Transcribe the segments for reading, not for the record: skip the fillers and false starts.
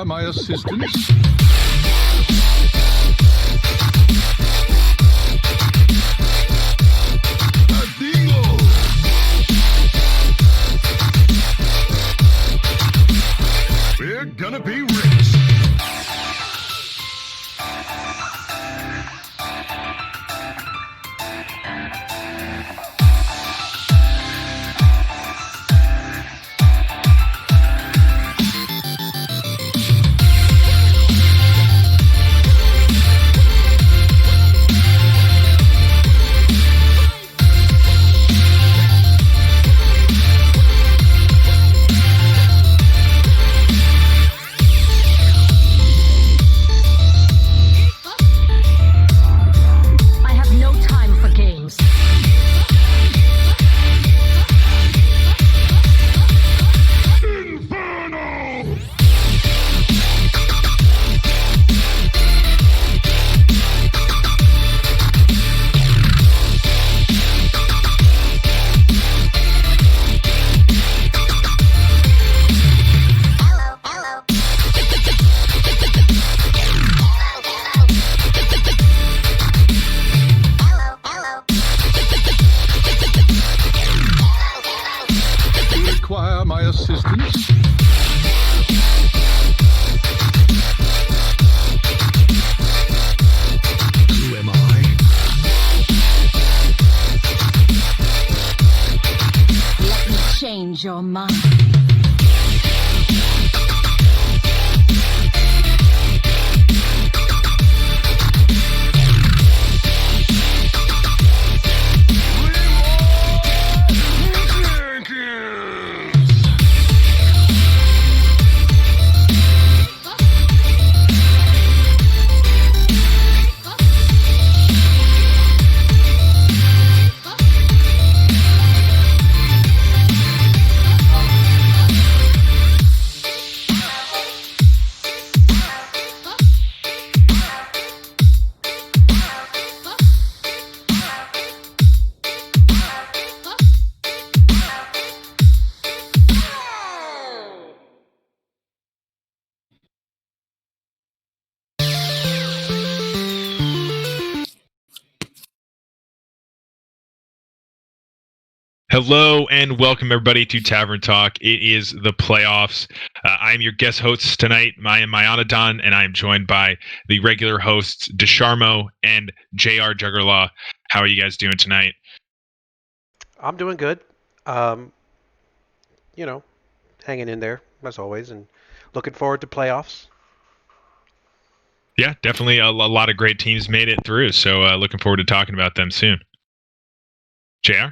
my assistance? Adios! We're gonna be rich. Your mind. Hello and welcome everybody to Tavern Talk. It is the playoffs. I'm your guest host tonight. I am Mayanadon, and I am joined by the regular hosts Dusharmo and JRJuggerlaw. How are you guys doing tonight? I'm doing good. Hanging in there as always, and looking forward to playoffs. Yeah, definitely a lot of great teams made it through, so looking forward to talking about them soon. JR?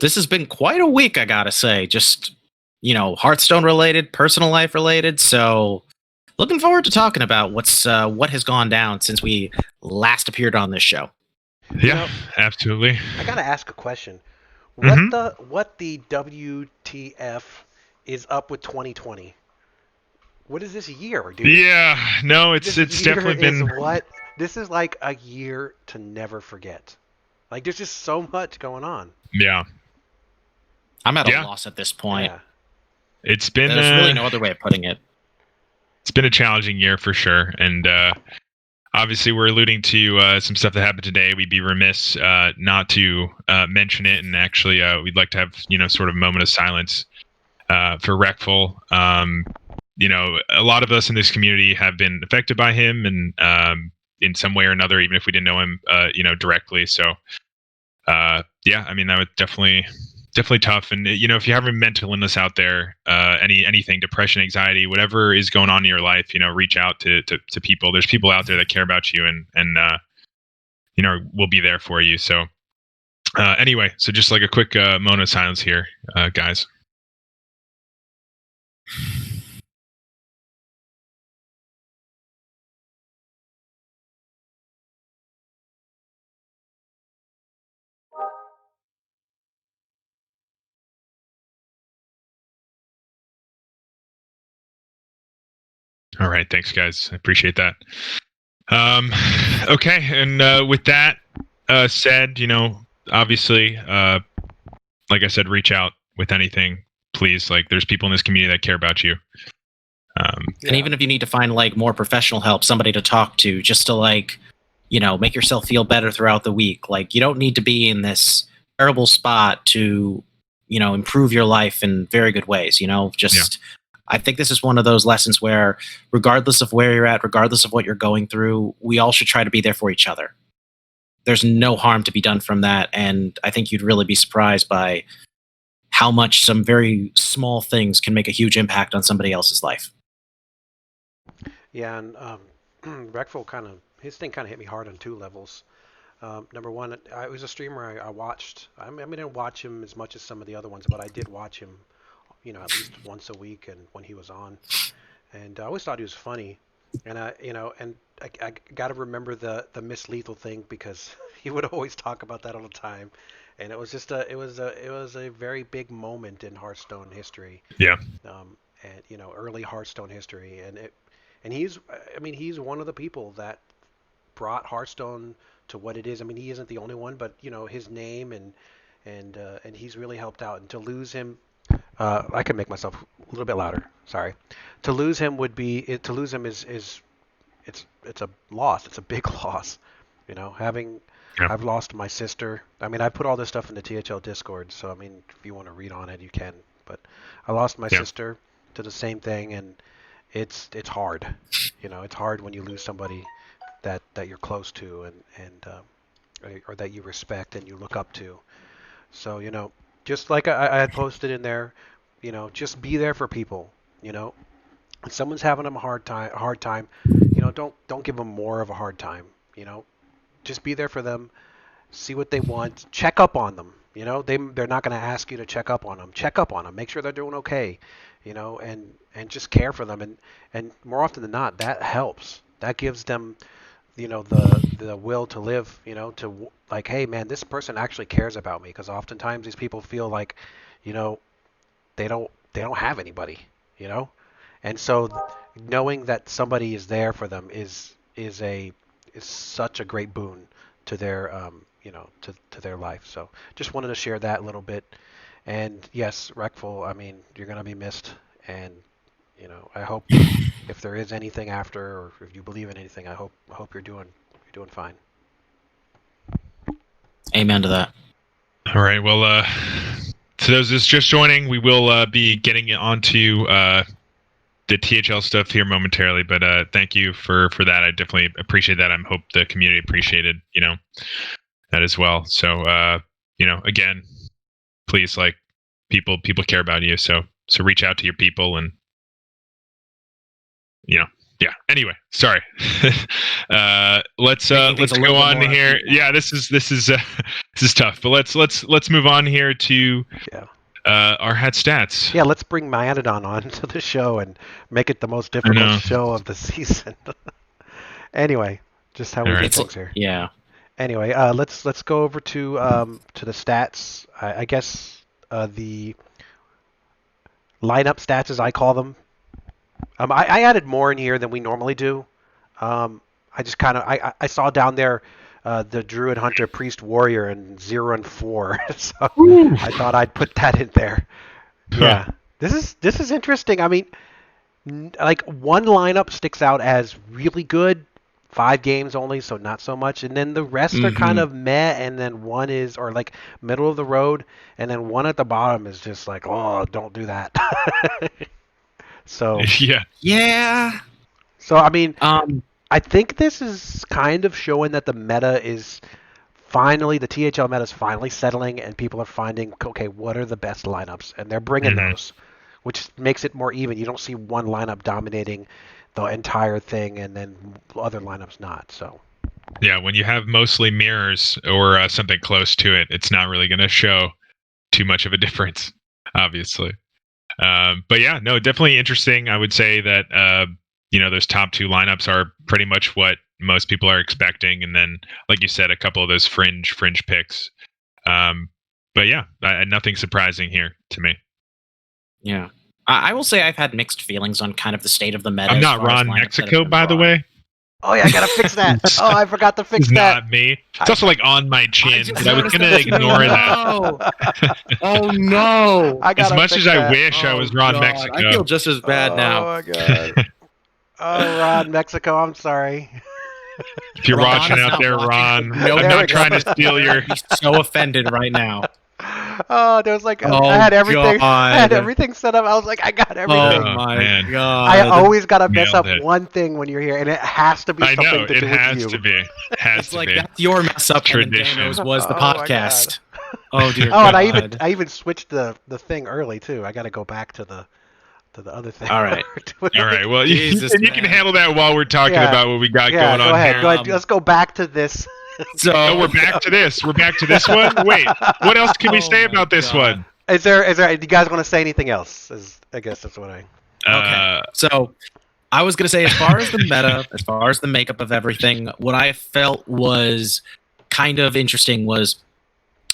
This has been quite a week, I gotta say. Just, Hearthstone related, personal life related. So, looking forward to talking about what has gone down since we last appeared on this show. Yeah, absolutely. I gotta ask a question. What the WTF is up with 2020? What is this year, dude? Yeah, no, it's definitely been what? This is like a year to never forget. Like, there's just so much going on. Yeah. I'm at a loss at this point. Yeah. It's been There's really no other way of putting it. It's been a challenging year for sure, and obviously we're alluding to some stuff that happened today. We'd be remiss not to mention it, and actually we'd like to have sort of a moment of silence for Reckful. A lot of us in this community have been affected by him, and in some way or another, even if we didn't know him directly. So that was definitely tough. And if you have a mental illness out there, anything, depression, anxiety, whatever is going on in your life, reach out to people. There's people out there that care about you and will be there for you. So anyway, so just like a quick moment of silence here, guys. All right. Thanks, guys. I appreciate that. Okay. And with that said, obviously, like I said, reach out with anything, please. Like, there's people in this community that care about you. And even if you need to find like more professional help, somebody to talk to, just to like, make yourself feel better throughout the week. Like you don't need to be in this terrible spot to, improve your life in very good ways. I think this is one of those lessons where, regardless of where you're at, regardless of what you're going through, we all should try to be there for each other. There's no harm to be done from that, and I think you'd really be surprised by how much some very small things can make a huge impact on somebody else's life. Yeah, and Reckful his thing kind of hit me hard on two levels. Number one, I was a streamer I watched. I didn't watch him as much as some of the other ones, but I did watch him, at least once a week, and when he was on, and I always thought he was funny. And I got to remember the Miss Lethal thing because he would always talk about that all the time, and it was just it was a very big moment in Hearthstone history. Yeah. And early Hearthstone history, and he's one of the people that brought Hearthstone to what it is. I mean, he isn't the only one, but his name and he's really helped out. And to lose him, I can make myself a little bit louder. Sorry. To lose him is it's a loss. It's a big loss. I've lost my sister. I mean, I put all this stuff in the THL Discord, so I mean, if you want to read on it, you can. But I lost my sister to the same thing, and it's hard. It's hard when you lose somebody that you're close to and or that you respect and you look up to. So just like I had posted in there, just be there for people. When someone's having them a hard time, don't give them more of a hard time. Just be there for them. See what they want. Check up on them. They're not going to ask you to check up on them. Check up on them. Make sure they're doing okay. And just care for them. And more often than not, that helps. That gives them, the will to live. To like, hey man, this person actually cares about me. Because oftentimes these people feel like, they don't have anybody. And so knowing that somebody is there for them is such a great boon to their to their life. So just wanted to share that a little bit. And yes, Reckful, I mean, you're going to be missed. And I hope if there is anything after, or if you believe in anything, I hope you're doing fine. Amen to that. All right. Well, to those that's just joining, we will be getting onto the THL stuff here momentarily, but thank you for that. I definitely appreciate that. I hope the community appreciated that as well. So again, please, like, people care about you, so reach out to your people. And anyway, sorry. Let's go on here. Yeah, this is tough, but let's move on here to our hat stats. Yeah, let's bring Mayanadon on to the show and make it the most difficult show of the season. Anyway, just how we do things here. Yeah. Anyway, let's go over to the stats. I guess the lineup stats, as I call them. I added more in here than we normally do. I just I saw down there the Druid, Hunter, Priest, Warrior, and 0 and 4. So I thought I'd put that in there. Yeah, this is interesting. I mean, like one lineup sticks out as really good. 5 games only, so not so much. And then the rest are kind of meh, and then one is, or like middle of the road, and then one at the bottom is just like, oh, don't do that. So yeah. So I mean, I think this is kind of showing that the meta is finally, the THL meta is finally settling, and people are finding, okay, what are the best lineups, and they're bringing those, which makes it more even. You don't see one lineup dominating the entire thing, and then other lineups not. So yeah, when you have mostly mirrors or something close to it, it's not really going to show too much of a difference, obviously. But yeah, no, definitely interesting. I would say that those top 2 lineups are pretty much what most people are expecting, and then, like you said, a couple of those fringe picks. But yeah, nothing surprising here to me. Yeah. I will say I've had mixed feelings on kind of the state of the meta. I'm not Ron Mexico, by the way. Oh yeah, I gotta fix that. Oh, I forgot to fix It's that. not me. It's also like on my chin, just but I was noticed gonna that. ignore that. No. Oh no! I As gotta much fix as I that. wish I was Ron God, Mexico. I feel just as bad Oh now. my god. Oh, Ron, Mexico, I'm sorry. If you're Ron watching is out not there, watching. Ron, No, I'm there not we go. trying to steal your. He's so offended right now. Oh, there was like Oh, I had everything. I had God. everything set up. I was like, I got Oh everything. my man. god! I always gotta mess Nailed up it. one thing when you're here, and it has to be I something know to it do with has you. to be. Has It's to like be. that's your mess up, and then Tradition. Dano's was the Oh my God. podcast. Oh dear Oh, God! and I even switched the thing early too. I gotta go back to the other thing. All right. All right. Well, Jesus, you can man. handle that while we're talking Yeah. about what we got Yeah, going go on ahead. here. Go ahead. Let's go back to this. So Oh, we're back to this. We're back to this one. Wait, what else can we Oh say my about this God. one? Is there? Do you guys want to say anything else? I guess that's what I. Okay. So I was gonna say, as far as the meta, as far as the makeup of everything, what I felt was kind of interesting was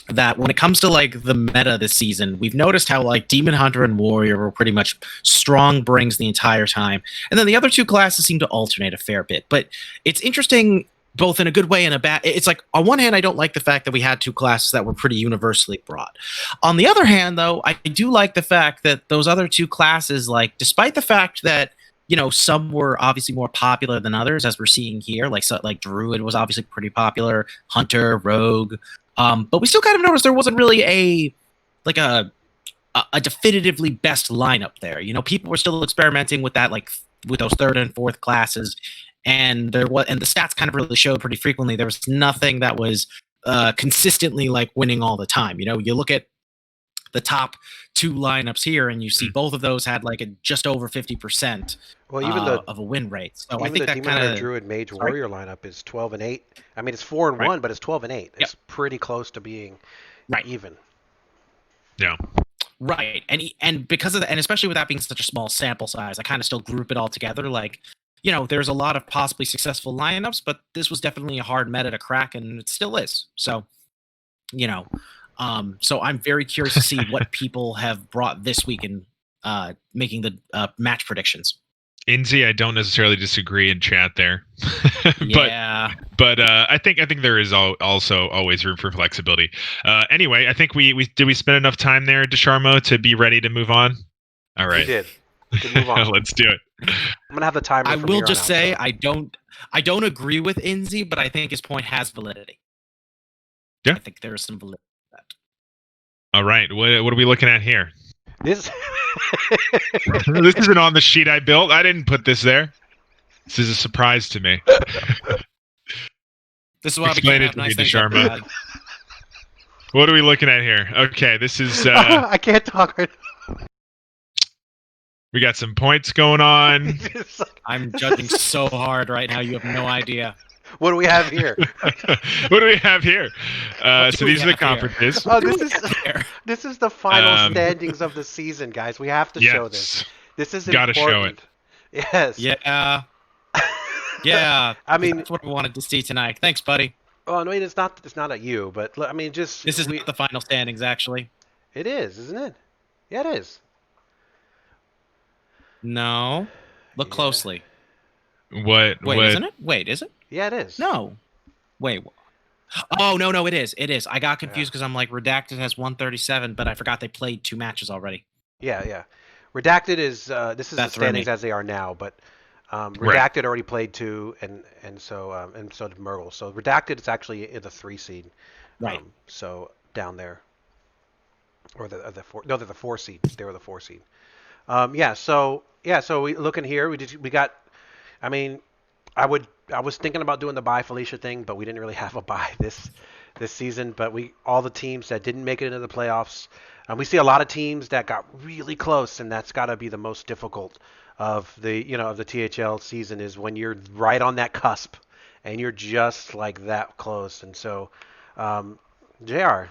that when it comes to like the meta this season, we've noticed how like Demon Hunter and Warrior were pretty much strong brings the entire time, and then the other two classes seem to alternate a fair bit. But it's interesting both in a good way and a bad. It's like on one hand, I don't like the fact that we had two classes that were pretty universally brought. On the other hand, though, I do like the fact that those other two classes, like despite the fact that some were obviously more popular than others, as we're seeing here, like Druid was obviously pretty popular, Hunter, Rogue. But we still kind of noticed there wasn't really a definitively best lineup there. People were still experimenting with that, like with those third and fourth classes, and the stats kind of really showed pretty frequently there was nothing that was consistently like winning all the time. You look at the top two lineups here, and you see both of those had like a just over 50% Well, even of a win rate. So I even think the that Demon Hunter kind of Druid Mage Warrior lineup is 12-8. I mean, it's 4-1, Right. but it's 12-8. Yep. It's pretty close to being Right. even. Yeah. right, and because of that, and especially with that being such a small sample size, I kind of still group it all together. Like, there's a lot of possibly successful lineups, but this was definitely a hard meta to crack, and it still is. So, so I'm very curious to see what people have brought this week in making the match predictions. Inzi, I don't necessarily disagree in chat there, Yeah. but I think there is also always room for flexibility. Anyway, I think we spend enough time there, Dusharmo, to be ready to move on. All We right, did. We can move on. let's do it. I'm gonna have the timer. I from will here just on say out, so. I don't agree with Inzi, but I think his point has validity. Yeah. I think there is some validity to that. All right, what are we looking at here? This. This isn't on the sheet I built. I didn't put this there. This is a surprise to me. This is why Explain we it can't to have me, nice things like Dusharmo. that. What are we looking at here? Okay, this is I can't talk right we got some points going on. It's like, I'm judging so hard right now. You have no idea. what do we have here? What do we have here? What So do we these are the have here? conferences. Oh, this is Here. this is the final Um, standings of the season, guys. We have to show this. Yes. This is Gotta show important. Yes. Yeah. Yeah. I mean, That's what we wanted to see tonight. Thanks, buddy. oh no, it's not at you, but I mean, just This is not the final standings, actually. It is, isn't it? Yeah, it is. No. Look Yeah. closely. What? Wait, what? isn't it? Wait, is it? Yeah, it is. No. Wait. Oh, no, it is. It is. I got confused because I'm like, Redacted has 137, but I forgot they played 2 matches already. Yeah. Redacted is this is That the threw me. standings as they are now, but Redacted already played 2, and so did Murgle. So Redacted is actually in the 3 seed. Right. So down there, or the 4. No, they're the 4 seed. They were the 4 seed. So we looking here. We got. I mean, I was thinking about doing the bye Felicia thing, but we didn't really have a bye this season. But all the teams that didn't make it into the playoffs, we see a lot of teams that got really close, and that's got to be the most difficult of the THL season, is when you're right on that cusp and you're just like that close. And so, JR.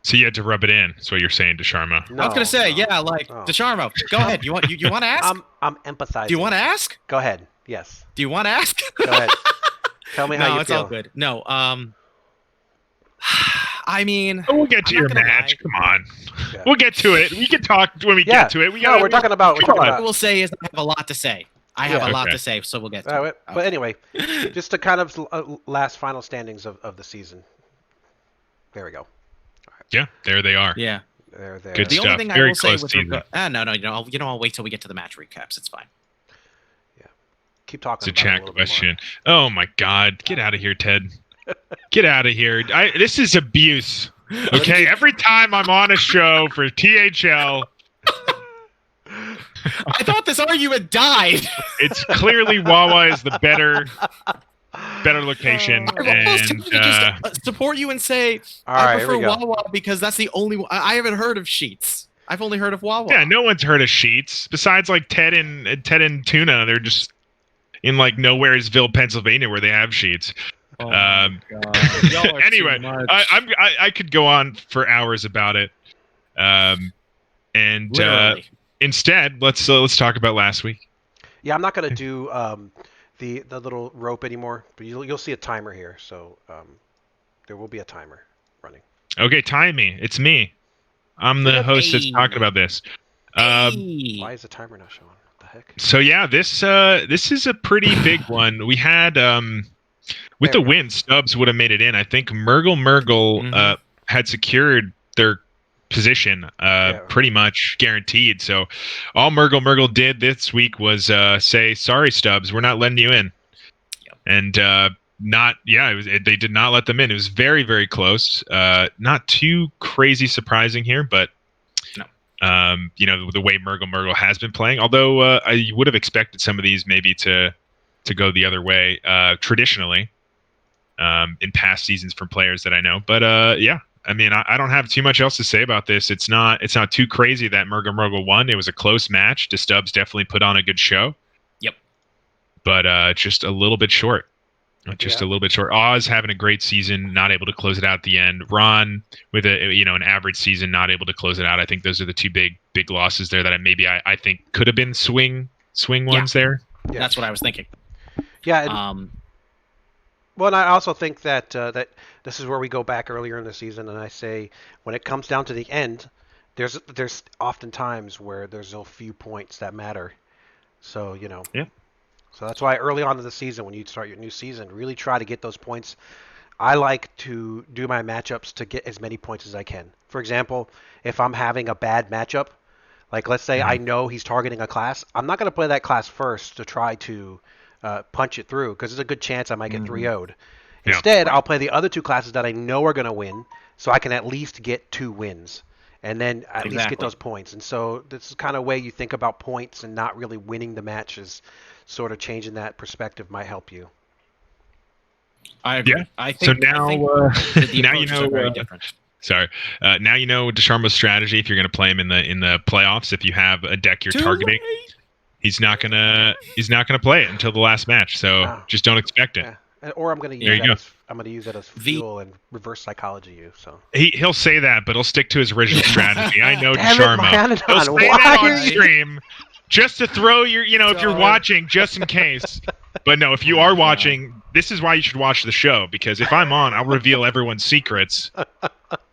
So you had to rub it in. That's what you're saying, Dusharmo. No, I was gonna say, no. yeah, like Oh. Dusharmo. Go ahead. You want to ask? I'm empathizing. Do you want to ask? Go ahead. Yes. Do you want to ask? Go ahead. Tell me how No, you it's feel. all good. No, I mean, We'll get to I'm your not gonna match. lie. Come on. Yeah. We'll get to it. We can talk when we Yeah. get to it. No, we're talking about. what I will say is I have a lot to say. I have Yeah. a lot Okay. to say, so we'll get to it. But anyway, just to kind of last final standings of the season. There we go. Yeah, there they are. Yeah. They're there. Good The only stuff. thing I Very will say close with season. regard, no, I'll wait till we get to the match recaps. It's fine. Keep talking It's a about it a chat little bit more. question. Oh my God! Get out of here, Ted. Get out of here. This is abuse. Okay, every time I'm on a show for THL, I thought this argument died. it's clearly Wawa is the better location, I'm almost and tempted to just support you and say All I right, here prefer we go. Wawa because that's the only one. I haven't heard of Sheets. I've only heard of Wawa. yeah, no one's heard of Sheets besides like Ted and Tuna. They're just in like Nowheresville, Pennsylvania, where they have Sheets. Oh my God. Y'all are Anyway, too much. I could go on for hours about it. And Literally. instead, let's talk about last week. Yeah, I'm not gonna do the little rope anymore, but you'll see a timer here, so there will be a timer running. Okay, time me. It's me. I'm the host that's Hey. talking about this. Hey. Why is the timer not showing? What the heck? So yeah, this is a pretty big one. We had with There the we go. win, Stubbs would have made it in. I think Murgle Mhm. had secured their position pretty much guaranteed. So all Murgle did this week was say, "Sorry, Stubbs, we're not letting you in." Yep. And they did not let them in. It was very, very close. Not too crazy surprising here, but No. the way Murgle has been playing. Although I would have expected some of these maybe to go the other way traditionally in past seasons from players that I know. But yeah, I mean, I don't have too much else to say about this. It's not too crazy that Murgle won. It was a close match. The Stubbs definitely put on a good show. Yep. But just a little bit short. Just a little bit short. Oz having a great season, not able to close it out at the end. Ron with an average season, not able to close it out. I think those are the two big losses there that I think could have been swing ones there. Yeah. That's what I was thinking. Yeah. Well, and I also think that that this is where we go back earlier in the season, and I say when it comes down to the end, there's often times where there's a few points that matter. So Yeah. So that's why early on in the season, when you start your new season, really try to get those points. I like to do my matchups to get as many points as I can. For example, if I'm having a bad matchup, like let's say I know he's targeting a class, I'm not going to play that class first to try to punch it through because there's a good chance I might get 3-0'd. Yeah. Instead, I'll play the other two classes that I know are going to win, so I can at least get 2 wins, and then at least get those points. And so this is kind of way you think about points and not really winning the matches. Sort of changing that perspective might help you. I agree. Yeah. I So think, now, that the now you approaches know. are very different. Sorry. Now you know Dusharmo's strategy. If you're going to play him in the playoffs, if you have a deck you're targeting, he's not gonna play it until the last match. So just don't expect it. Yeah. Or I'm going to use that as fuel and reverse psychology you. So he'll say that, but he'll stick to his original strategy. I know Damn it, Dusharmo. Mayanadon, He'll say why that on are you- stream just to throw your, if you're watching, just in case. But no, if you are watching, this is why you should watch the show, because if I'm on, I'll reveal everyone's secrets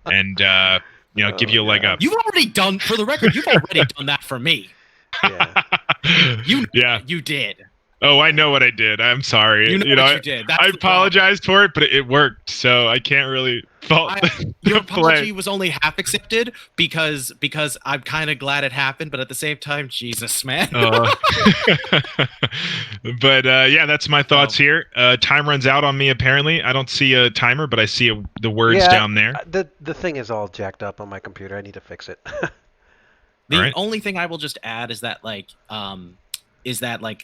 and give you a leg up. You've already done, for the record, you've already done that for me. Yeah. You did. Oh, I know what I did. I'm sorry. You know what you did. That's I the problem. apologized for it, but it worked, so I can't really fault Your the apology play. was only half accepted because I'm kind of glad it happened, but at the same time, Jesus, man. But yeah, that's my thoughts here. Time runs out on me. Apparently, I don't see a timer, but I see the words down there. The thing is all jacked up on my computer. I need to fix it. The only thing I will just add is that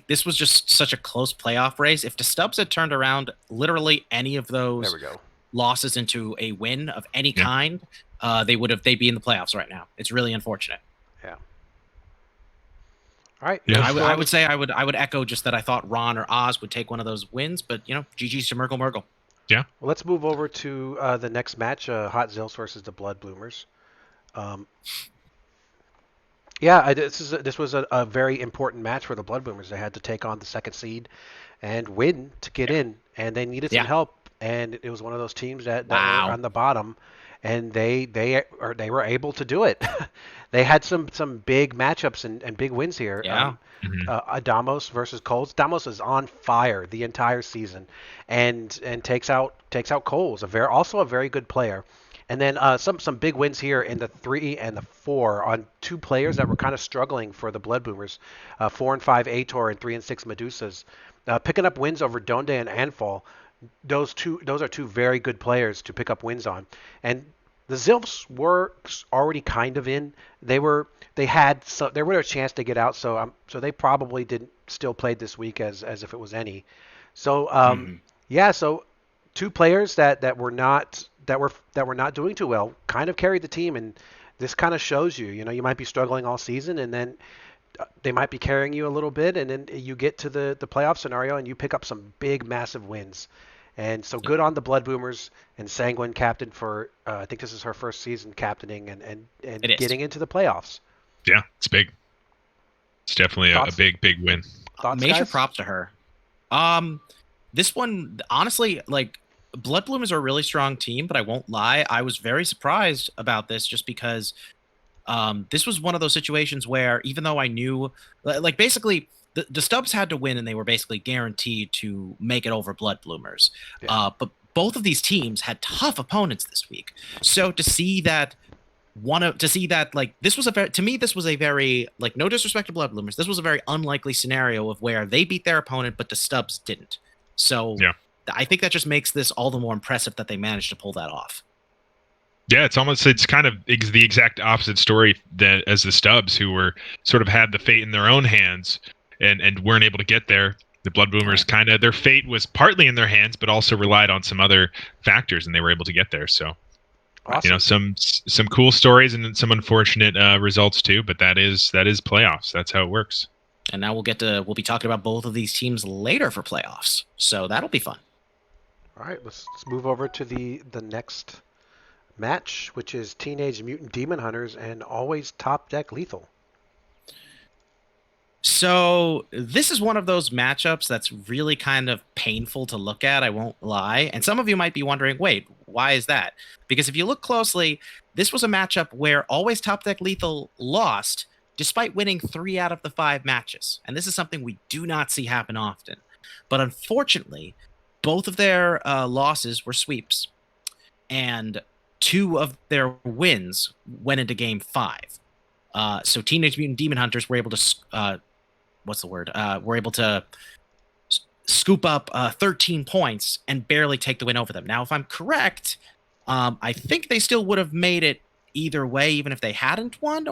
this was just such a close playoff race. If the Stubbs had turned around literally any of those There we go. losses into a win of any kind, they'd be in the playoffs right now. It's really unfortunate. Yeah. All right. Yeah. I would say I would echo just that I thought Ron or Oz would take one of those wins, but GG's to Murgle. Yeah. Well, let's move over to the next match, Hot Zills versus the Blood Bloomers. This was a very important match for the Blood Bloomers. They had to take on the second seed and win to get in, and they needed some help. And it was one of those teams that were on the bottom, and they were able to do it. They had some big matchups and big wins here. Yeah. Adamos versus Coles. Damos is on fire the entire season, and takes out Coles, also a very good player. And then some big wins here in the 3 and the 4 on 2 players that were kind of struggling for the Blood Boomers, 4 and 5 Ator and 3 and 6 Medusas, picking up wins over Donde and Anfall. Those are 2 very good players to pick up wins on. And the Zilfs were already kind of in. They were a chance to get out, so they probably didn't still played this week as if it was any. So yeah, so 2 players that were not doing too well kind of carried the team, and this kind of shows you know, you might be struggling all season, and then they might be carrying you a little bit, and then you get to the playoff scenario and you pick up some big massive wins. And so good on the Blood Boomers and Sanguine captain for I think this is her first season captaining and getting into the playoffs. Yeah, it's big. It's definitely a big win. Thoughts, Major guys? props to her. This one, honestly, like, Blood Bloomers are a really strong team, but I won't lie, I was very surprised about this just because this was one of those situations where, even though I knew, like, basically the Stubs had to win and they were basically guaranteed to make it over Blood Bloomers. Yeah. But both of these teams had tough opponents this week. So to see that like, this was to me, this was a very, like, no disrespect to Blood Bloomers, this was a very unlikely scenario of where they beat their opponent, but the Stubs didn't. So yeah. I think that just makes this all the more impressive that they managed to pull that off. Yeah, it's kind of the exact opposite story that as the Stubs, who were sort of had the fate in their own hands and weren't able to get there. The Blood Boomers kind of, their fate was partly in their hands, but also relied on some other factors, and they were able to get there. So, Awesome. you know, some cool stories and some unfortunate results too. But that is playoffs. That's how it works. And now we'll be talking about both of these teams later for playoffs. So that'll be fun. All right, let's move over to the next match, which is Teenage Mutant Demon Hunters and Always Top Deck Lethal. So this is one of those matchups that's really kind of painful to look at, I won't lie. And some of you might be wondering, wait, why is that? Because if you look closely, this was a matchup where Always Top Deck Lethal lost despite winning 3 out of the 5 matches. And this is something we do not see happen often. But unfortunately, both of their losses were sweeps. And 2 of their wins went into game 5. So Teenage Mutant Demon Hunters were able to were able to scoop up 13 points and barely take the win over them. Now, if I'm correct, I think they still would have made it either way, even if they hadn't won,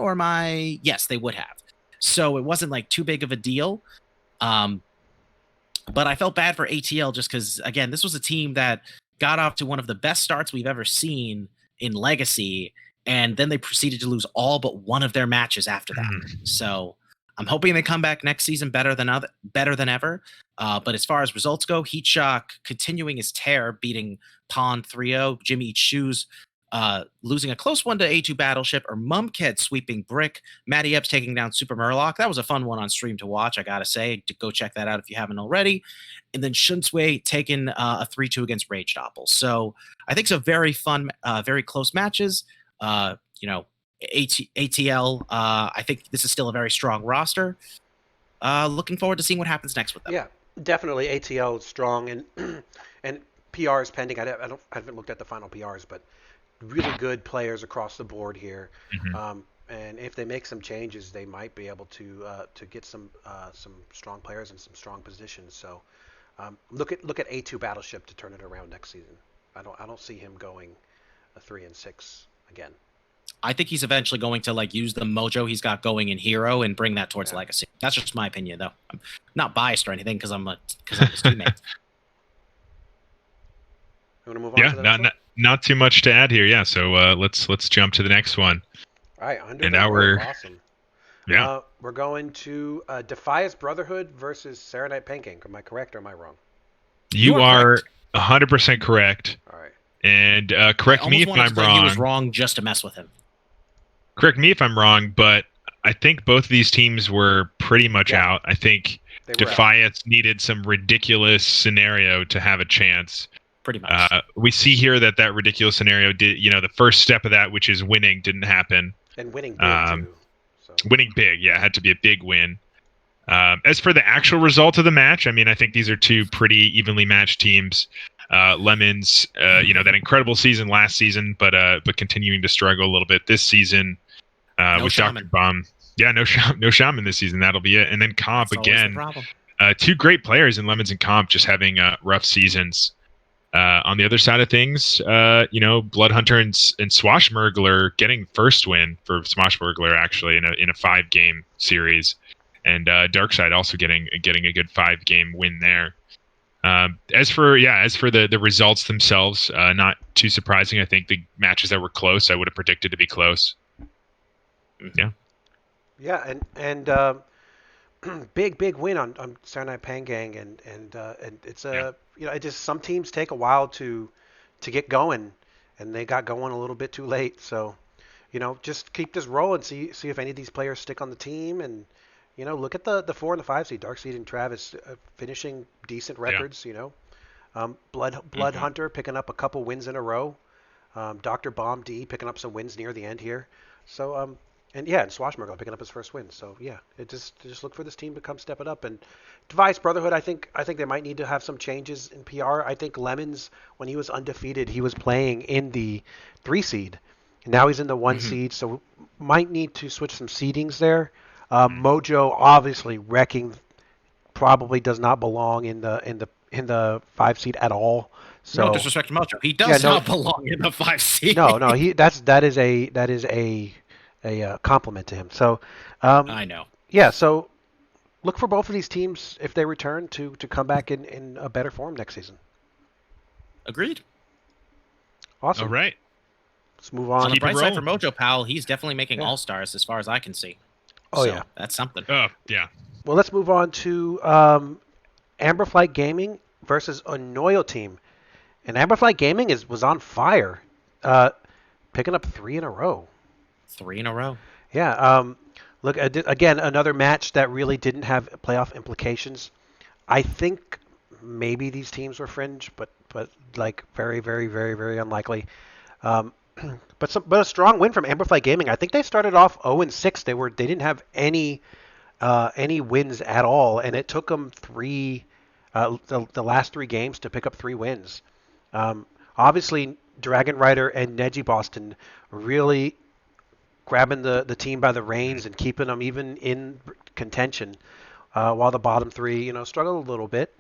yes, they would have. So it wasn't like too big of a deal. But I felt bad for ATL just because, again, this was a team that got off to one of the best starts we've ever seen in Legacy, and then they proceeded to lose all but one of their matches after that. So I'm hoping they come back next season better than ever. But as far as results go, Heat Shock continuing his tear, beating Pawn 3-0, Jimmy Eats Shoes losing a close one to A2 Battleship, or Mumked sweeping Brick, Matty Epps taking down Super Murloc. That was a fun one on stream to watch, I gotta say. Go check that out if you haven't already. And then Shunsui taking a 3-2 against Rage Doppel. So I think some very fun, very close matches. ATL, I think this is still a very strong roster. Looking forward to seeing what happens next with them. Yeah, definitely ATL is strong, and and PR is pending. I haven't looked at the final PRs, but really good players across the board here. And if they make some changes, they might be able to get some strong players in some strong positions. So look at A2 Battleship to turn it around next season. I don't see him going a 3-6 again. I think he's eventually going to use the mojo he's got going in Hero and bring that towards Legacy. That's just my opinion, though. I'm not biased or anything because I'm his teammate. You want to move on to the next one? Not too much to add here. Yeah, so let's jump to the next one. All right, awesome. Yeah. We're going to Defias Brotherhood versus Serenite Pancake. Am I correct or am I wrong? You are 100% correct. All right. And correct me if I'm wrong. He was wrong just to mess with him. Correct me if I'm wrong, but I think both of these teams were pretty much out. I think Defias needed some ridiculous scenario to have a chance. Pretty much. We see here that ridiculous scenario did, the first step of that, which is winning, didn't happen. And winning big too. So. Winning big, yeah, had to be a big win. As for the actual result of the match, I mean, I think these are two pretty evenly matched teams. Lemons, that incredible season last season, but continuing to struggle a little bit this season with Shaman. Dr. Bomb. Yeah, no shaman this season. That'll be it. And then Comp That's always the again. problem. Two great players in Lemons and Comp just having rough seasons. On the other side of things, Bloodhunter and Swashbuckler getting first win for Swashbuckler actually in a 5-game series, and Darkside also getting a good 5-game win there. As for the results themselves, not too surprising. I think the matches that were close, I would have predicted to be close. Yeah. Yeah, and big win on Saturday Night Pangang, and it's it just some teams take a while to get going, and they got going a little bit too late. So, just keep this rolling. See if any of these players stick on the team, and look at the 4 and the 5 seed, Darkseid and Travis finishing decent records. Blood Hunter picking up a couple wins in a row. Dr. Bomb D picking up some wins near the end here. So and Swashbuckler picking up his first win. So yeah, just look for this team to come step it up. And Device Brotherhood, I think they might need to have some changes in PR. I think Lemons, when he was undefeated, he was playing in the 3 seed. And now he's in the 1 seed, so might need to switch some seedings there. Mojo obviously wrecking, probably does not belong in the 5 seed at all. So no disrespect to Mojo, he does not belong in the 5 seed. No, that is a compliment to him. So I know. Yeah, so look for both of these teams if they return to come back in a better form next season. Agreed. Awesome. All right. Let's move on. On the bright side for Mojo Pal, he's definitely making all-stars as far as I can see. So, that's something. Oh, yeah. Well, let's move on to Amberflight Gaming versus Onoyo Team. And Amberflight Gaming was on fire, picking up 3 in a row. 3 in a row. Yeah. Look, again, another match that really didn't have playoff implications. I think maybe these teams were fringe, but like very, very, very, very unlikely. But a strong win from Amberflight Gaming. I think they started off 0-6. They didn't have any wins at all, and it took them the last 3 games to pick up 3 wins. Obviously, Dragon Rider and Neji Boston really grabbing the team by the reins and keeping them even in contention, while the bottom 3 struggled a little bit.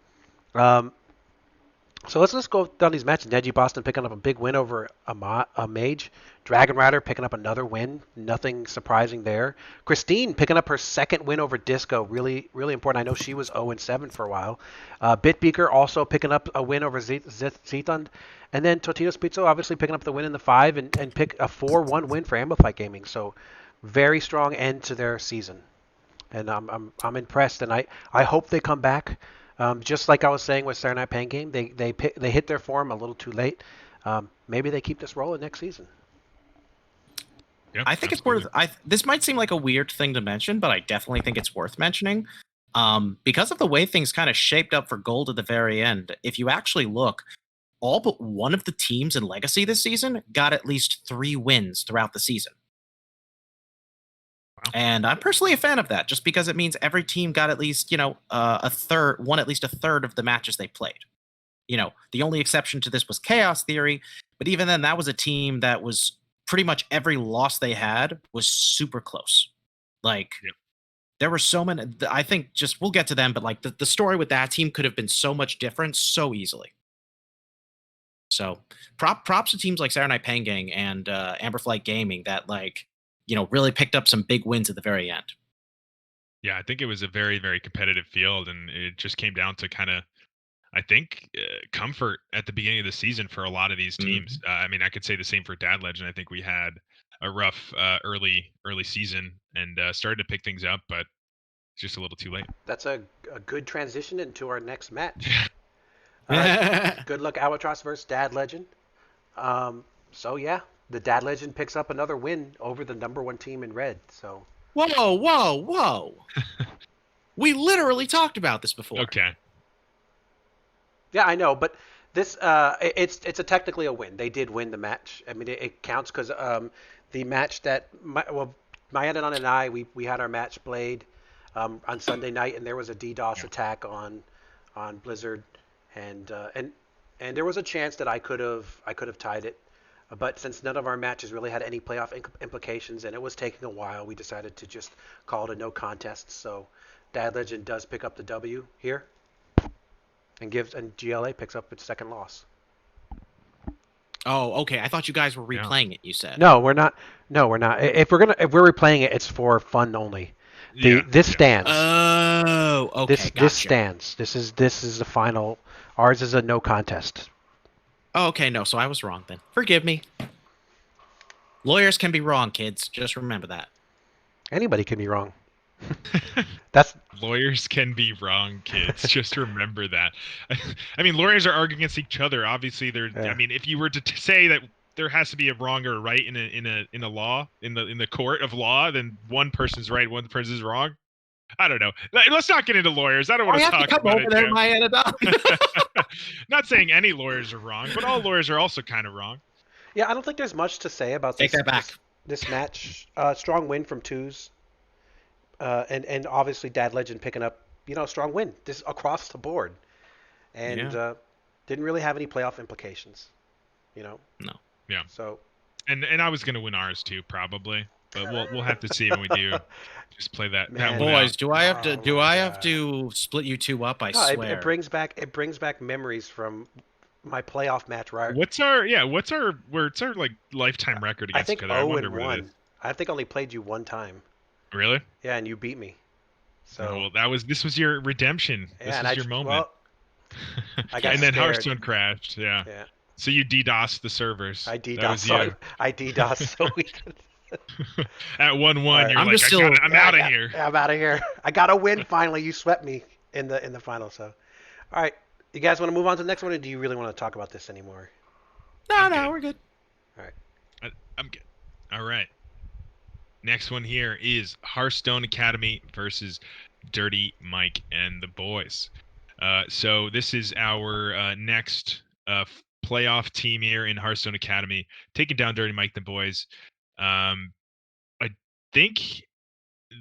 So let's go down these matches. Neji Boston picking up a big win over a mage. Dragon Rider picking up another win. Nothing surprising there. Christine picking up her 2nd win over Disco. Really, really important. I know she was 0-7 for a while. Bitbeaker also picking up a win over Zethund. And then Totino's Pizza obviously picking up the win in the 5 and pick a 4-1 win for Amplified Gaming. So very strong end to their season. And I'm impressed. And I hope they come back. Just like I was saying with Saturday Night Pain Game, they hit their form a little too late. Maybe they keep this rolling next season. Yep, I think absolutely. it's worth. This might seem like a weird thing to mention, but I definitely think it's worth mentioning. Because of the way things kind of shaped up for Gold at the very end. If you actually look, all but one of the teams in Legacy this season got at least 3 wins throughout the season. And I'm personally a fan of that, just because it means every team got at least, won at least a third of the matches they played. The only exception to this was Chaos Theory, but even then, that was a team that was pretty much every loss they had was super close. There were so many. I think we'll get to them, but the story with that team could have been so much different so easily. So props to teams like Saturday Night Pangang and Amberflight Gaming that really picked up some big wins at the very end. Yeah, I think it was a very, very competitive field, and it just came down to kind of, I think, comfort at the beginning of the season for a lot of these teams. I mean, I could say the same for Dad Legend. I think we had a rough early season and started to pick things up, but it's just a little too late. That's a good transition into our next match. Good luck Albatross versus Dad Legend. So yeah, the Dad Legend picks up another win over the number 1 team in red. So whoa. We literally talked about this before. Okay. Yeah, I know, but This it's a technically a win. They did win the match. I mean, it counts because the match that Mayanadon and I we had our match played on Sunday night, and there was a DDoS attack on Blizzard, and and there was a chance that I could have tied it, but since none of our matches really had any playoff implications and it was taking a while, we decided to just call it a no contest. So Dad Legend does pick up the W here. And GLA picks up its second loss. Oh, okay. I thought you guys were replaying it. You said. No, we're not. No, we're not. If we're replaying it, it's for fun only. This stands. Oh, okay. This stands. This is the final. Ours is a no contest. Oh, okay. No, so I was wrong then. Forgive me. Lawyers can be wrong, kids. Just remember that. Anybody can be wrong. That's Lawyers can be wrong, kids. Just remember that. I mean, lawyers are arguing against each other. Obviously, they're. Yeah. I mean, if you were to say that there has to be a wrong or a right in a law in the court of law, then one person's right, one person's wrong. I don't know. Let's not get into lawyers. I don't want to talk about it. There, Mayanadon. Not saying any lawyers are wrong, but all lawyers are also kind of wrong. Yeah, I don't think there's much to say about Take that back. This match. Strong win from twos. And obviously Dad Legend picking up, strong win this across the board, and didn't really have any playoff implications, No. Yeah. So. And I was gonna win ours too, probably, but we'll have to see when we do. Just play that. Man. One Boys, out. do I have to? Do I have God. to split you two up? I No, swear. it brings back memories from my playoff match. Right. What's our like lifetime record I against think each other? I wonder 0-1. what it is. I think I only played you one time. Really? Yeah, and you beat me. So. Oh, well, this was your redemption. Yeah, This was your moment. Well, I got and then scared. Hearthstone crashed. Yeah. Yeah. So you DDoSed the servers. I That was DDoS. you. I DDoS. So we could. At 1-1, Right. you're I'm like, just still- I'm out of here. I'm out of here. I got to win finally. You swept me in the final. So, all right, you guys want to move on to the next one, or do you really want to talk about this anymore? No, good. we're good. I'm good. All right. Next one here is Hearthstone Academy versus Dirty Mike and the boys. So this is our next playoff team here in Hearthstone Academy, taking down Dirty Mike and the boys. I think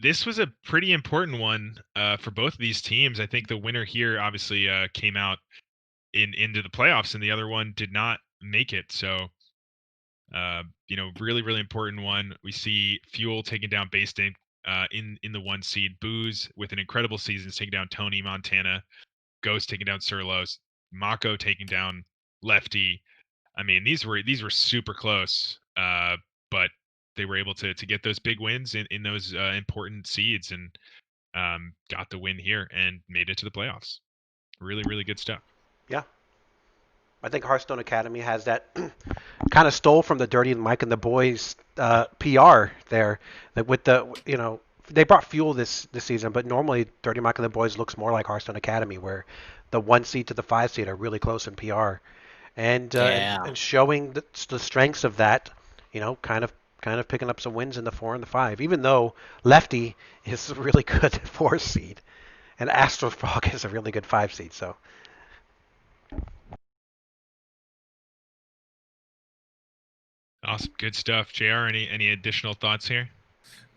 this was a pretty important one for both of these teams. I think the winner here obviously came out into the playoffs, and the other one did not make it. So, really, really important one. We see Fuel taking down Basting in the 1 seed. Booze with an incredible season taking down Tony Montana. Ghost taking down Surlos. Mako taking down Lefty. I mean, these were super close, but they were able to get those big wins in those important seeds, and got the win here and made it to the playoffs. Really, really good stuff. Yeah. I think Hearthstone Academy has that kind of stole from the Dirty Mike and the boys PR there. That with they brought Fuel this season, but normally Dirty Mike and the boys looks more like Hearthstone Academy, where the 1 seed to the 5 seed are really close in PR, and showing the strengths of that. Kind of picking up some wins in the 4 and the 5, even though Lefty is a really good 4 seed, and Astrofrog is a really good 5 seed. So. Awesome, good stuff. JR, any additional thoughts here?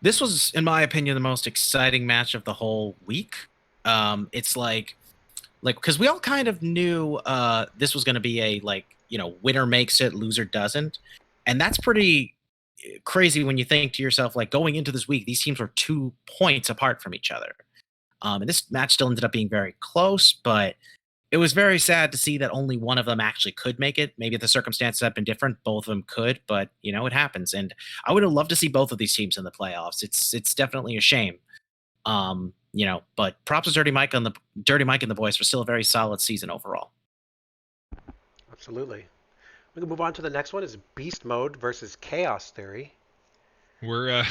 This was, in my opinion, the most exciting match of the whole week. It's like because we all kind of knew this was going to be a winner makes it, loser doesn't, and that's pretty crazy when you think to yourself, like, going into this week, these teams were 2 points apart from each other. And this match still ended up being very close, but it was very sad to see that only one of them actually could make it. Maybe if the circumstances had been different, both of them could, but it happens. And I would have loved to see both of these teams in the playoffs. It's definitely a shame. But props to Dirty Mike and the boys for still a very solid season overall. Absolutely. We can move on to the next one. Is Beast Mode versus Chaos Theory. We're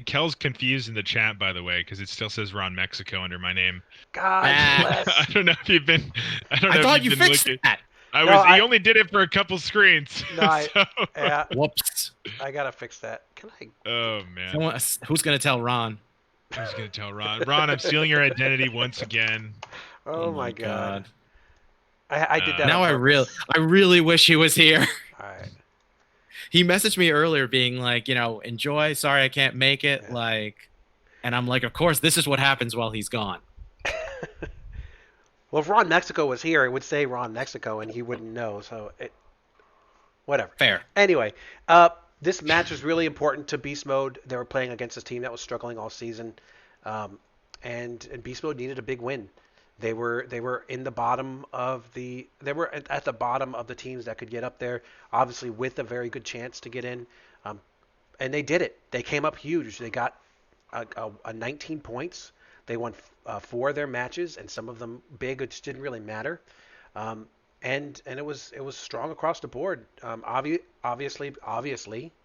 Kel's confused in the chat, by the way, because it still says Ron Mexico under my name. God bless. I don't know if you've been. I thought you fixed that. He only did it for a couple screens. No, so. yeah, Whoops. I gotta fix that. Can I? Oh man. Who's gonna tell Ron? Who's gonna tell Ron? Ron, I'm stealing your identity once again. Oh my God. I did that Now on I purpose. really wish he was here. All right. He messaged me earlier being like, enjoy. Sorry I can't make it. Yeah. And I'm like, of course, this is what happens while he's gone. Well, if Ron Mexico was here, it would say Ron Mexico, and he wouldn't know. So whatever. Fair. Anyway, this match was really important to Beast Mode. They were playing against a team that was struggling all season, and Beast Mode needed a big win. They were in the bottom of they were at the bottom of the teams that could get up there, obviously with a very good chance to get in, and they did it. They came up huge. They got a 19 points. They won 4 of their matches, and some of them big. It just didn't really matter. And it was strong across the board. Obviously,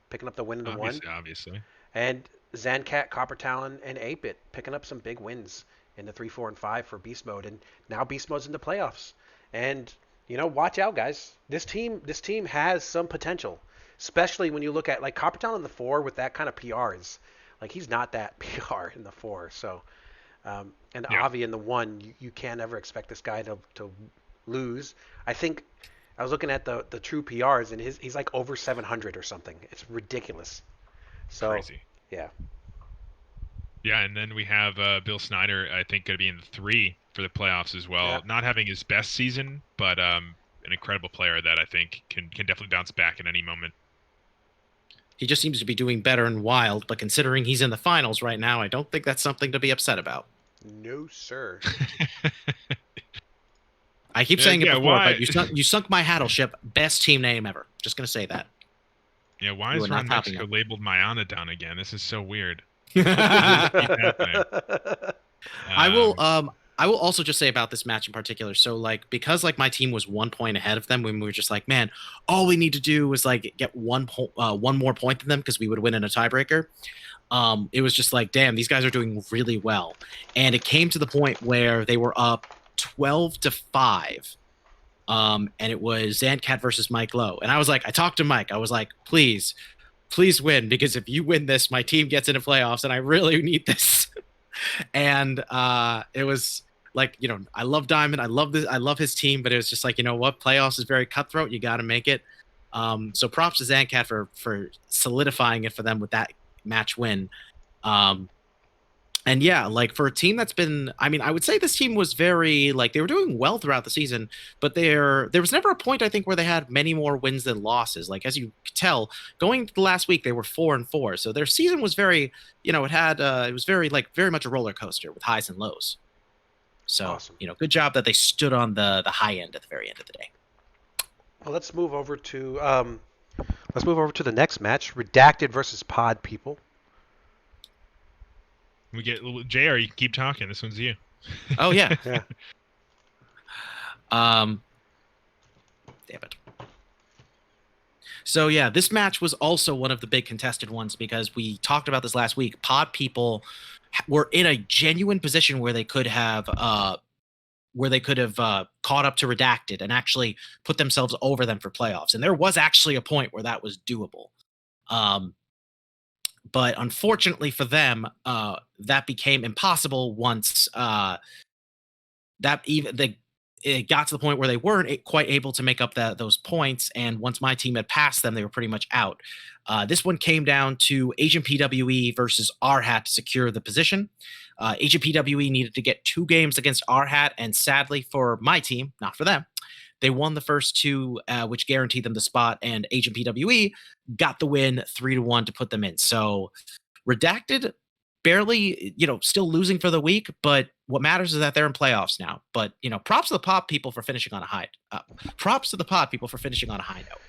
picking up the win in the one, Obviously. and Zancat, Copper Talon, and 8-Bit picking up some big wins in the 3, 4, and 5 for Beast Mode, and now Beast Mode's in the playoffs. And watch out, guys. This team has some potential, especially when you look at like Copper Talon in the 4 with that kind of PRs. Like he's not that PR in the 4, so. And Yeah. Avi in the 1, you can't ever expect this guy to lose. I think I was looking at the true PRs, and he's like over 700 or something. It's ridiculous. So Crazy. yeah, Yeah, and then we have Bill Snyder, I think, going to be in the 3 for the playoffs as well. Yeah. Not having his best season, but an incredible player that I think can definitely bounce back at any moment. He just seems to be doing better in Wild, but considering he's in the finals right now, I don't think that's something to be upset about. no sir. I keep Yeah, saying it yeah, before, why- but you sunk my Haddle ship. Best team name ever. Just gonna say that. Yeah, why You is are not Ron topping Mexico him. labeled Mayanadon again? This is so weird. I Um, will also just say about this match in particular. So because my team was 1 point ahead of them when we were just like, man, all we need to do was get one more point than them because we would win in a tiebreaker. It was just like, damn, these guys are doing really well. And it came to the point where they were up 12-5. And it was Zancat versus Mike Lowe. And I talked to Mike. I was like, please win, because if you win this, my team gets into playoffs and I really need this. And it was like, I love Diamond. I love his team, but it was just like, you know what? Playoffs is very cutthroat. You got to make it. So props to Zancat for solidifying it for them with that match win. And yeah, for a team that's been, I would say this team was very, they were doing well throughout the season, but there was never a point, I think, where they had many more wins than losses. As you could tell, going to the last week, they were 4-4. So their season was very, it was very, very much a roller coaster with highs and lows. So, Awesome. Good job that they stood on the high end at the very end of the day. Well, let's move over to the next match: Redacted versus Pod People. we get JR. You can keep talking. This one's you. Oh, yeah. Yeah. Damn it. So yeah, this match was also one of the big contested ones because we talked about this last week. Pod People were in a genuine position where they could have caught up to Redacted and actually put themselves over them for playoffs. And there was actually a point where that was doable. But unfortunately for them, that became impossible once it got to the point where they weren't quite able to make up those points. And once my team had passed them, they were pretty much out. This one came down to Agent PWE versus R-Hat to secure the position. Agent PWE needed to get 2 games against R-Hat, and sadly for my team, not for them, they won the first 2, which guaranteed them the spot, and Agent PWE got the win 3-1 to put them in. So Redacted barely, still losing for the week, but what matters is that they're in playoffs now. But, props to the Pod People for finishing on a high. Props to the Pod People for finishing on a high note.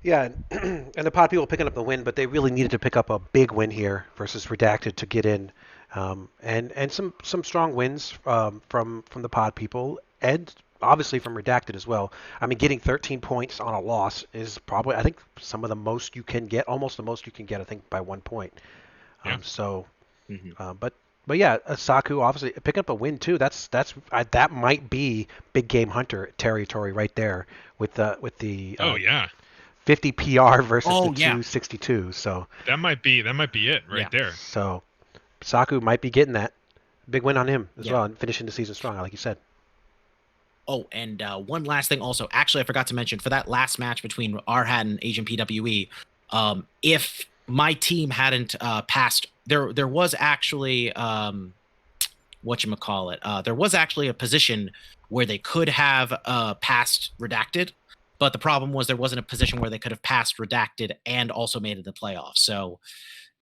Yeah, and the Pod People picking up the win, but they really needed to pick up a big win here versus Redacted to get in, and some strong wins from the Pod People, and obviously from Redacted as well. Getting 13 points on a loss is probably, I think, some of the most you can get, almost the most you can get, I think, by 1 point. Yeah. But yeah, Saku obviously picking up a win too. That might be big game hunter territory right there with the Oh yeah. 50 PR versus the yeah. 262. So That might be it right Yeah. there. so Saku might be getting that big win on him as Yeah. well and finishing the season strong, like you said. Oh, and one last thing also. Actually, I forgot to mention for that last match between Arhat and Asian PWE, if my team hadn't passed, there was actually whatchamacallit, there was actually a position where they could have passed redacted, but the problem was there wasn't a position where they could have passed redacted and also made it the playoffs. So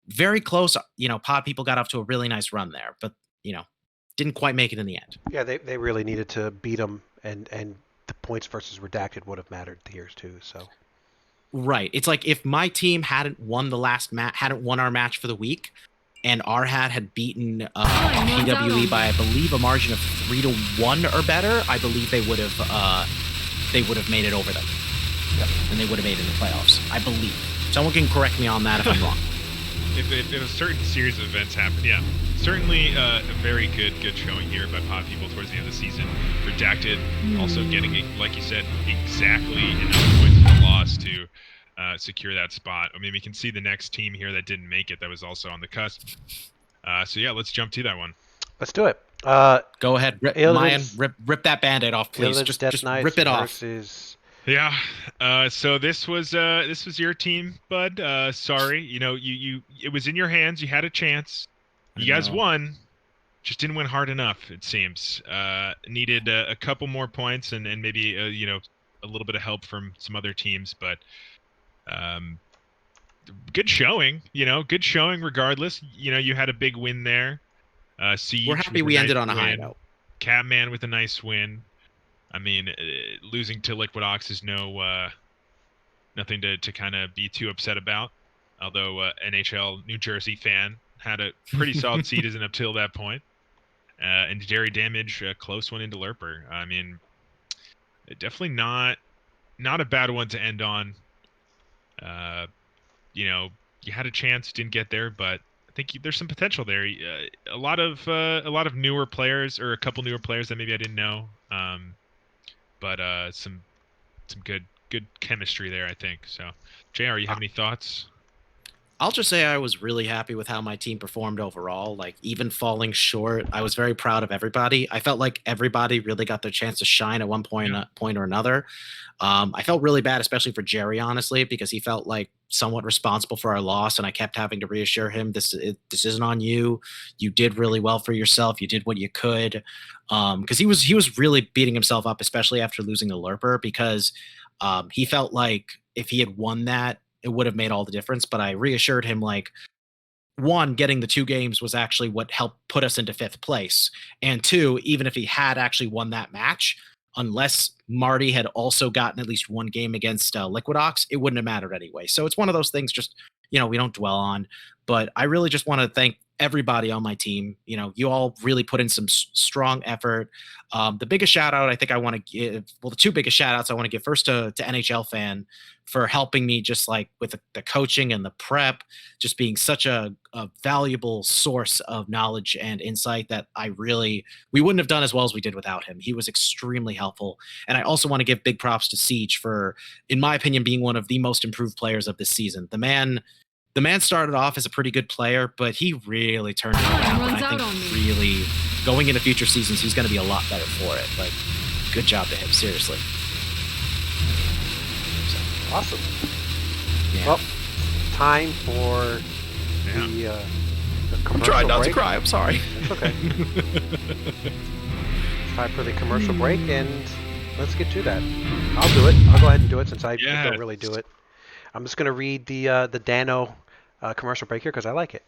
very close. Pod people got off to a really nice run there, but didn't quite make it in the end. Yeah, they really needed to beat them, and the points versus redacted would have mattered here too. So Right. It's like if my team hadn't won the last match, hadn't won our match for the week, and Arhat had beaten PWE by, I believe, a margin of 3-1 or better, I believe they would have made it over them. Yep. And they would have made it in the playoffs. I believe. Someone can correct me on that if I'm wrong. If a certain series of events happen, yeah. Certainly a very good showing here by Pod People towards the end of the season. Redacted also getting, like you said, exactly enough points for the loss to secure that spot. I mean, we can see the next team here that didn't make it that was also on the cusp. So yeah, let's jump to that one. let's do it. Go ahead, Mayan, rip that Band-Aid off, please. Just rip it off. Yeah. So this was your team, bud. Sorry, you it was in your hands. You had a chance. You guys won. Just didn't win hard enough, it seems. Needed a couple more points and maybe a little bit of help from some other teams, but good showing. Good showing regardless. You had a big win there. Siege, we're happy we ended on a high win. note. Catman with a nice win. I mean, losing to Liquid Ox is nothing to kind of be too upset about. Although NHL New Jersey fan had a pretty solid season up till that point. And Jerry Damage, a close one into Lurper. I mean, definitely not a bad one to end on. You had a chance, didn't get there, but I think there's some potential there. A lot of newer players, or a couple newer players that maybe I didn't know. But some good chemistry there, I think. So, JR, you have any thoughts? I'll just say I was really happy with how my team performed overall. Like, even falling short, I was very proud of everybody. I felt like everybody really got their chance to shine at one point or another. I felt really bad, especially for Jerry, honestly, because he felt like somewhat responsible for our loss, and I kept having to reassure him, this isn't on you. You did really well for yourself. You did what you could. Because he was really beating himself up, especially after losing the Lurper, because he felt like if he had won that, it would have made all the difference. But I reassured him, like, one, getting the 2 games was actually what helped put us into 5th place. And 2, even if he had actually won that match, unless Marty had also gotten at least 1 game against Liquid Ox, it wouldn't have mattered anyway. So it's one of those things just, we don't dwell on. But I really just want to thank everybody on my team. You all really put in some strong effort. The biggest shout out I think I want to give, the 2 biggest shout outs I want to give, first to NHL Fan for helping me just like with the coaching and the prep, just being such a valuable source of knowledge and insight that we wouldn't have done as well as we did without him. He was extremely helpful. And I also want to give big props to Siege for, in my opinion, being one of the most improved players of this season. The man started off as a pretty good player, but he really turned it around. And I think really going into future seasons, he's going to be a lot better for it. Like, good job to him, seriously. So, awesome. Yeah. Well, time for the commercial Try not break. to cry. I'm sorry. It's okay. Time for the commercial break, and let's get to that. I'll do it. I'll go ahead and do it since I don't really do it. I'm just going to read the Dano commercial break here because I like it.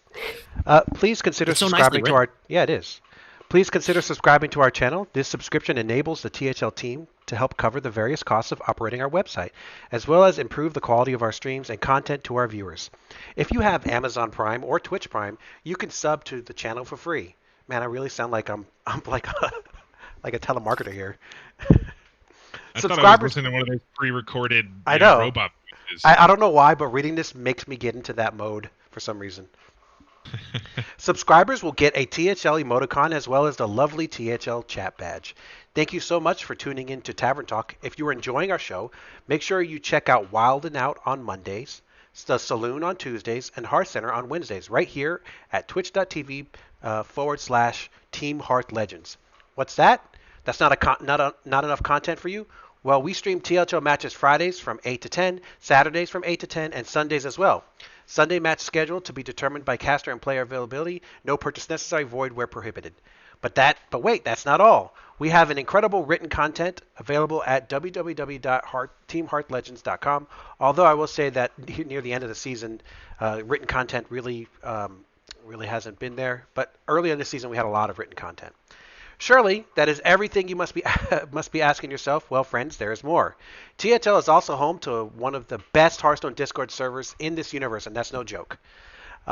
Please consider subscribing to our... Yeah, it is. Please consider subscribing to our channel. This subscription enables the THL team to help cover the various costs of operating our website, as well as improve the quality of our streams and content to our viewers. If you have Amazon Prime or Twitch Prime, you can sub to the channel for free. Man, I really sound like I'm like a telemarketer here. I thought I was listening to one of those pre-recorded robot voices. I don't know why, but reading this makes me get into that mode for some reason. Subscribers will get a THL emoticon as well as the lovely THL chat badge. Thank you so much for tuning in to Tavern Talk. If you are enjoying our show, make sure you check out Wild and Out on Mondays, The Saloon on Tuesdays, and Hearth Center on Wednesdays, right here at twitch.tv /Team Hearth Legends. What's that? That's not enough content for you? Well, we stream TLCL matches Fridays from 8 to 10, Saturdays from 8 to 10, and Sundays as well. Sunday match schedule to be determined by caster and player availability. No purchase necessary, void where prohibited. But wait, that's not all. We have an incredible written content available at www.teamheartlegends.com. Although I will say that near the end of the season, written content really hasn't been there. But early in the season, we had a lot of written content. Surely, that is everything you must be asking yourself. Well, friends, there is more. THL is also home to one of the best Hearthstone Discord servers in this universe, and that's no joke.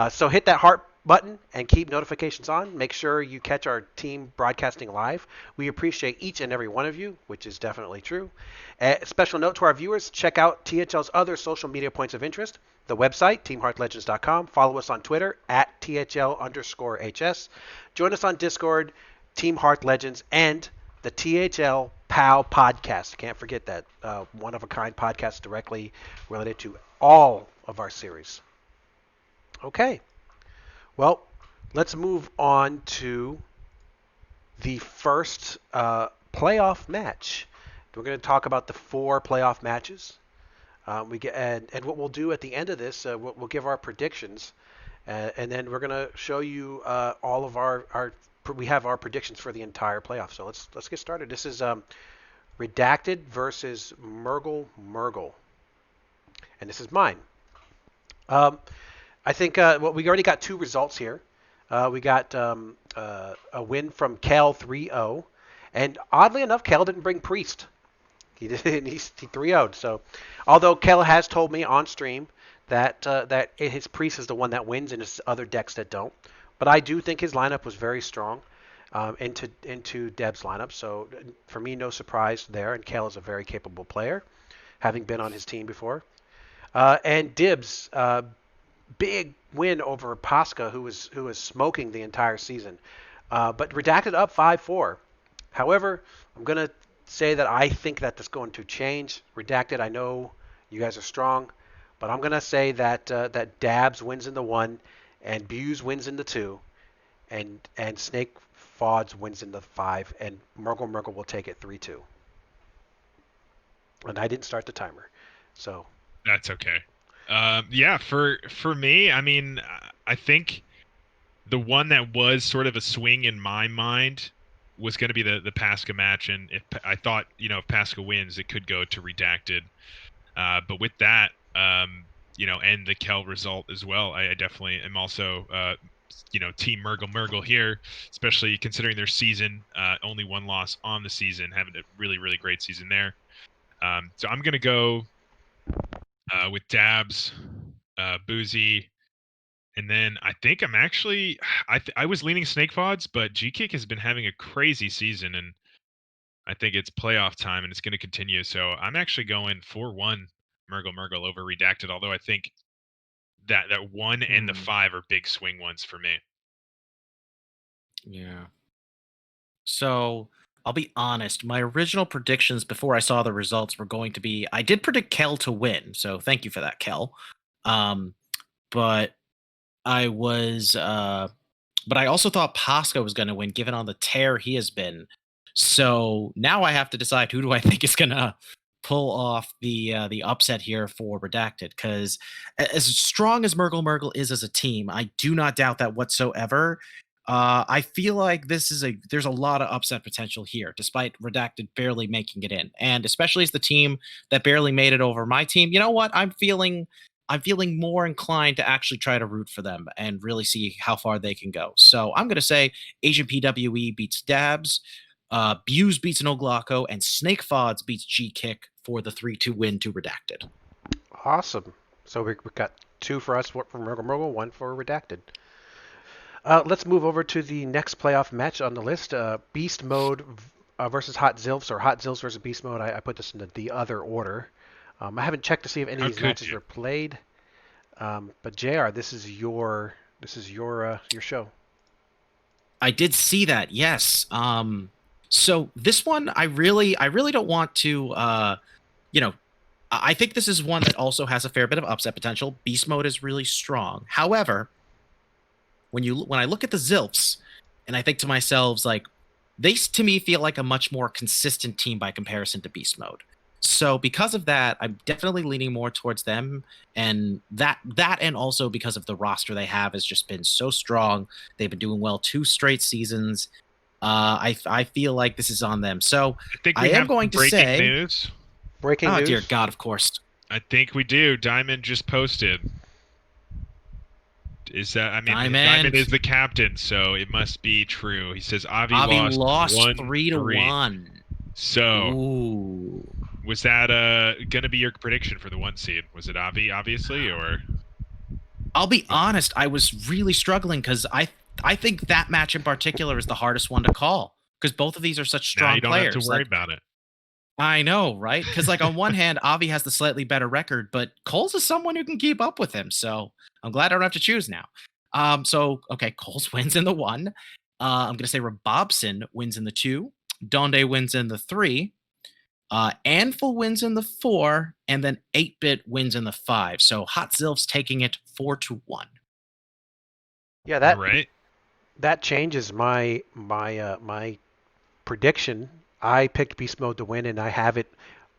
So hit that heart button and keep notifications on. Make sure you catch our team broadcasting live. We appreciate each and every one of you, which is definitely true. Special note to our viewers, check out THL's other social media points of interest. The website, teamheartlegends.com. Follow us on Twitter at THL_HS. Join us on Discord, Team Heart Legends, and the THL POW podcast. Can't forget that. One-of-a-kind podcast directly related to all of our series. Okay. Well, let's move on to the first playoff match. We're going to talk about the 4 playoff matches. And what we'll do at the end of this, we'll give our predictions, and then we're going to show you all of we have our predictions for the entire playoff. So let's get started. This is Redacted versus Murgle, and this is mine. I think we already got 2 results here. We got a win from Kel 3-0, and oddly enough, Kel didn't bring Priest. He 3-0'd. So, although Kel has told me on stream that his Priest is the one that wins, and his other decks that don't. But I do think his lineup was very strong into Deb's lineup. So for me, no surprise there. And Kel is a very capable player, having been on his team before. And Dibs. Big win over Pasca, who was smoking the entire season. But Redacted up 5-4. However, I'm going to say that I think that that's going to change. Redacted, I know you guys are strong, but I'm going to say that Dabs wins in the 1, and Buse wins in the 2, and Snake Fods wins in the 5, and Murgle will take it 3-2. And I didn't start the timer, so That's okay. Yeah, for me, I mean, I think the one that was sort of a swing in my mind was going to be the Pasca match, and I thought, if Pasca wins, it could go to Redacted. But with that, and the Kel result as well, I definitely am also, Team Murgle here, especially considering their season, only 1 loss on the season, having a really, really great season there. So I'm going to go with Dabs, Boozy, and then I think I'm actually I was leaning Snake Fods, but G-Kick has been having a crazy season, and I think it's playoff time and it's going to continue. So I'm actually going 4-1 Murgle over Redacted, although I think that 1 and the 5 are big swing ones for me. Yeah. So I'll be honest. My original predictions before I saw the results were going to be I did predict Kel to win, so thank you for that, Kel. But I was but I also thought Pasca was going to win, given on the tear he has been. So now I have to decide who do I think is going to pull off the upset here for Redacted. Because as strong as Murgle is as a team, I do not doubt that whatsoever. I feel like there's a lot of upset potential here, despite Redacted barely making it in, and especially as the team that barely made it over my team. You know what? I'm feeling more inclined to actually try to root for them and really see how far they can go. So I'm going to say Agent PWE beats Dabs, Buse beats Noglaco, and Snake Fods beats G-Kick for the 3-2 win to Redacted. Awesome. So we've got 2 for us for Murgle, 1 for Redacted. Let's move over to the next playoff match on the list. Beast Mode versus Hot Zilfs, or Hot Zilfs versus Beast Mode. I put this in the other order. I haven't checked to see if any of these matches are played. But JR, this is your show. I did see that. Yes. So this one, I really don't want to. I think this is one that also has a fair bit of upset potential. Beast Mode is really strong. However, when I look at the Zilfs, and I think to myself, like, they to me feel like a much more consistent team by comparison to Beast Mode. So because of that, I'm definitely leaning more towards them, and that and also because of the roster they have has just been so strong. They've been doing well 2 straight seasons. I feel like this is on them. So I think I we am have going to breaking say, news. Breaking oh news. dear God, of course. I think we do. Diamond just posted. Is that? I mean, Diamond is the captain, so it must be true. He says Avi lost 3-1. So, ooh. was that gonna be your prediction for the 1 seed? Was it Avi, obviously, or? I'll be honest, I was really struggling because I think that match in particular is the hardest one to call because both of these are such strong Now you don't players. have to worry about it. I know, right? Because like on one hand, Avi has the slightly better record, but Coles is someone who can keep up with him. So I'm glad I don't have to choose now. So okay, Coles wins in the 1. I'm gonna say Robobson wins in the 2. Donde wins in the 3. Anful wins in the 4, and then 8-Bit wins in the 5. So Hot Zilf's taking it 4-1. Yeah, that Right. that changes my prediction. I picked Beast Mode to win, and I have it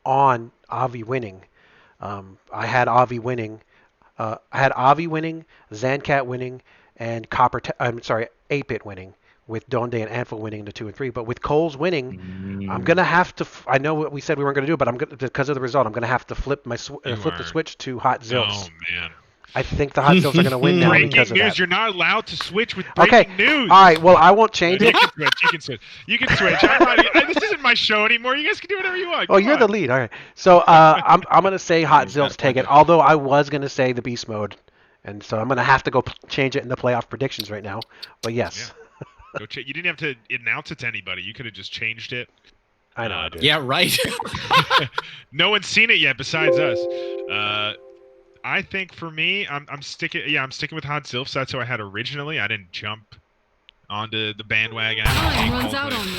on Avi winning. I had Avi winning. I had Avi winning, Zancat winning, and I'm sorry, 8-Bit winning, with Donde and Anful winning the 2 and 3. But with Coles winning, I'm gonna have to. I know what we said we weren't gonna do, but I'm gonna, because of the result, I'm gonna have to flip the switch to Hot Zilfs. Oh man. I think the Hot Zilfs are gonna win now Breaking because of news. that. You're not allowed to switch with breaking news. All right. Well, I won't change You it. can switch. You can switch. You can switch. This isn't my show anymore. You guys can do whatever you want. Oh, Come you're on. the lead. All right. So I'm gonna say Hot You've got Zilfs a take point it. Although I was gonna say the Beast Mode, and so I'm gonna have to go change it in the playoff predictions right now. But yes, Go you didn't have to announce it to anybody. You could have just changed it. I know I did. Yeah, right. No one's seen it yet besides us. I think for me, I'm sticking. Yeah, I'm sticking with Hot Zilfs. That's who I had originally. I didn't jump onto the bandwagon. Time runs out on me.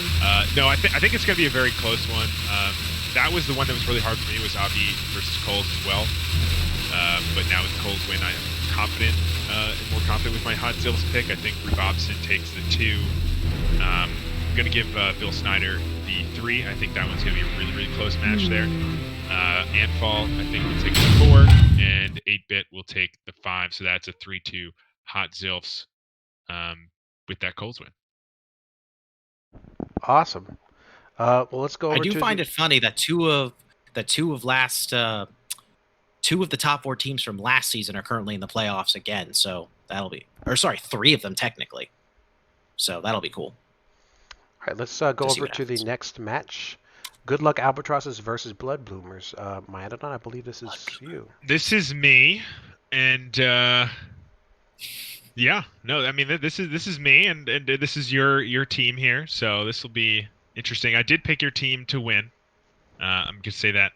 No, I think it's gonna be a very close one. That was the one that was really hard for me. Was Avi versus Coles as well. But now with Coles win, I'm confident, more confident with my Hot Zilfs pick. I think Robobson takes the 2. I'm gonna give Bill Snyder the 3. I think that one's gonna be a really, really close match there. Anfall, I think, will take the 4, and 8-Bit will take the 5. So that's a 3-2 Hot Zilfs with that Coles win. Awesome. Well, let's go. I do find it funny that two of the top 4 teams from last season are currently in the playoffs again. So that'll be, or sorry, 3 of them technically. So that'll be cool. All right, let's go over to the next match. Good Luck Albatrosses versus Blood Bloomers. Mayanadon, I believe this is you. This is me, and yeah, no, I mean this is me, and this is your team here. So this will be interesting. I did pick your team to win. I'm gonna say that,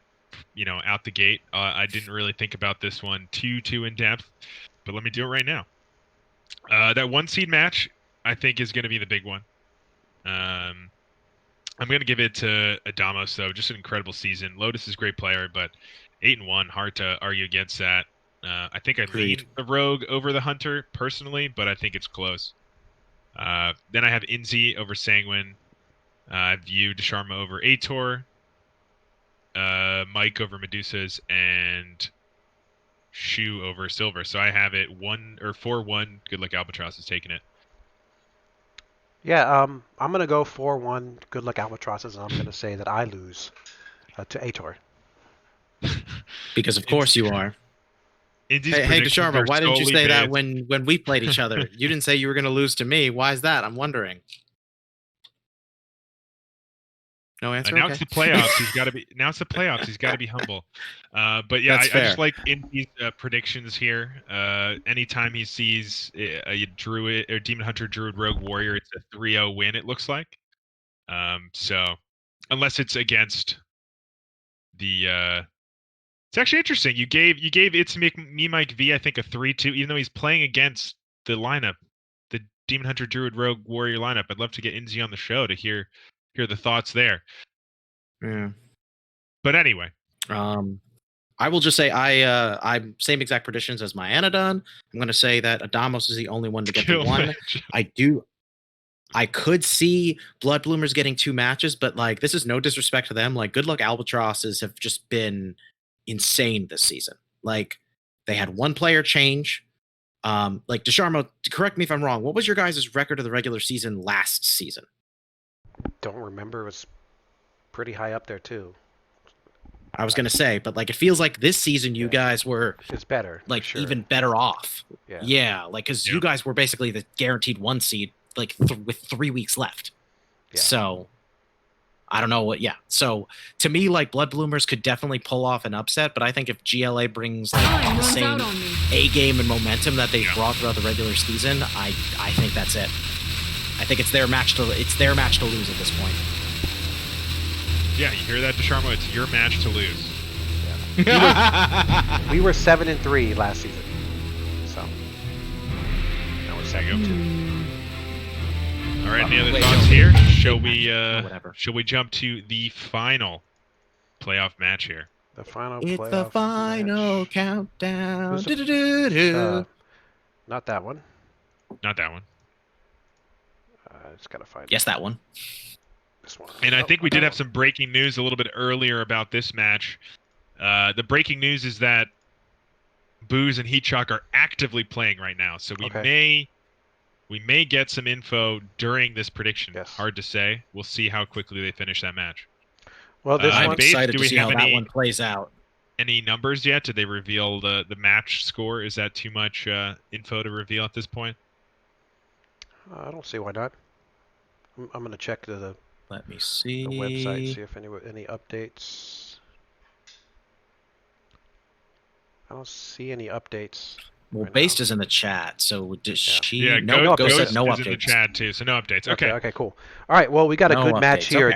out the gate. I didn't really think about this one too in depth, but let me do it right now. That 1 seed match, I think, is gonna be the big one. I'm going to give it to Adamos, though. Just an incredible season. Lotus is a great player, but 8-1, hard to argue against that. I think I lean the Rogue over the Hunter, personally, but I think it's close. Then I have Inzi over Sanguine. I have you, Dusharmo, over Ator. Mike over Medusas, and Shu over Silver. So I have it 4-1. Good Luck Albatross is taking it. Yeah, I'm going to go 4-1 Good Luck Albatrosses, and I'm going to say that I lose to Ator. Because of course you are. Hey, Dusharmo, why didn't you say that when we played each other? You didn't say you were going to lose to me. Why is that? I'm wondering. No answer. Now it's the playoffs. He's got to be. Now it's the playoffs. He's got to be humble. But yeah, I just like Indy's predictions here. Anytime he sees a Druid or Demon Hunter, Druid, Rogue, Warrior, it's a 3-0 win. It looks like. So unless it's against the. It's actually interesting. You gave It's Me Mike V, I think, a 3-2, even though he's playing against the lineup, the Demon Hunter, Druid, Rogue, Warrior lineup. I'd love to get Inzi on the show to hear the thoughts there. Yeah. But anyway. I will just say I'm same exact predictions as Mayanadon. I'm going to say that Adamos is the only one to get the 1. I could see Blood Bloomers getting 2 matches, but like this is no disrespect to them. Like Good Luck Albatrosses have just been insane this season. Like they had 1 player change. Like Dusharmo, correct me if I'm wrong. What was your guys' record of the regular season last season? Don't remember. It was pretty high up there too. I was gonna say, but like it feels like this season you guys were It's better. like sure. even better off. Yeah. Yeah, like because you guys were basically the guaranteed 1 seed, like with 3 weeks left. Yeah. So I don't know what. Yeah. So to me, like Blood Bloomers could definitely pull off an upset, but I think if GLA brings like Time the runs same out on me. A game and momentum that they brought throughout the regular season, I think that's it. I think it's their match to lose at this point. Yeah, you hear that, Dusharmo? It's your match to lose. We were 7-3 last season, so now we're 7-2. All right, any other Wait, thoughts no. here? Shall we whatever. shall we jump to the final playoff match here? The final It's playoff the final match. countdown. Who's the- Do-do-do-do. Not that one. Not that one. I just gotta find Yes, that one. this one. And I Oh, think we did that have some breaking news a little bit earlier about this match. The breaking news is that Booze and Heatshock are actively playing right now, so we may get some info during this prediction. Yes. Hard to say. We'll see how quickly they finish that match. Well, this I'm one. Base, excited do to we see how have that any- one plays out. Any numbers yet? Did they reveal the match score? Is that too much info to reveal at this point? I don't see why not. I'm gonna check the Let me see. website, see if any updates. I don't see any updates. Well, right Based now. is in the chat, so does she? Yeah, no, Ghost said no is in the updates. chat too, so no updates. Okay. Okay, cool. All right, well, we got a No good match updates, here. okay.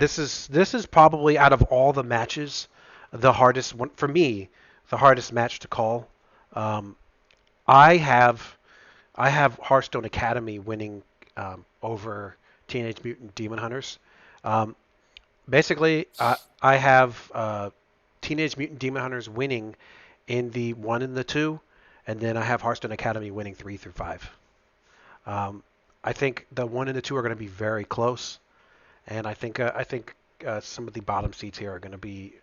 This is probably out of all the matches, the hardest one for me, the hardest match to call. I have Hearthstone Academy winning over Teenage Mutant Demon Hunters. Basically, I have Teenage Mutant Demon Hunters winning in the 1 and the 2, and then I have Hearthstone Academy winning 3 through 5. I think the 1 and the 2 are going to be very close, and I think some of the bottom seeds here are going to be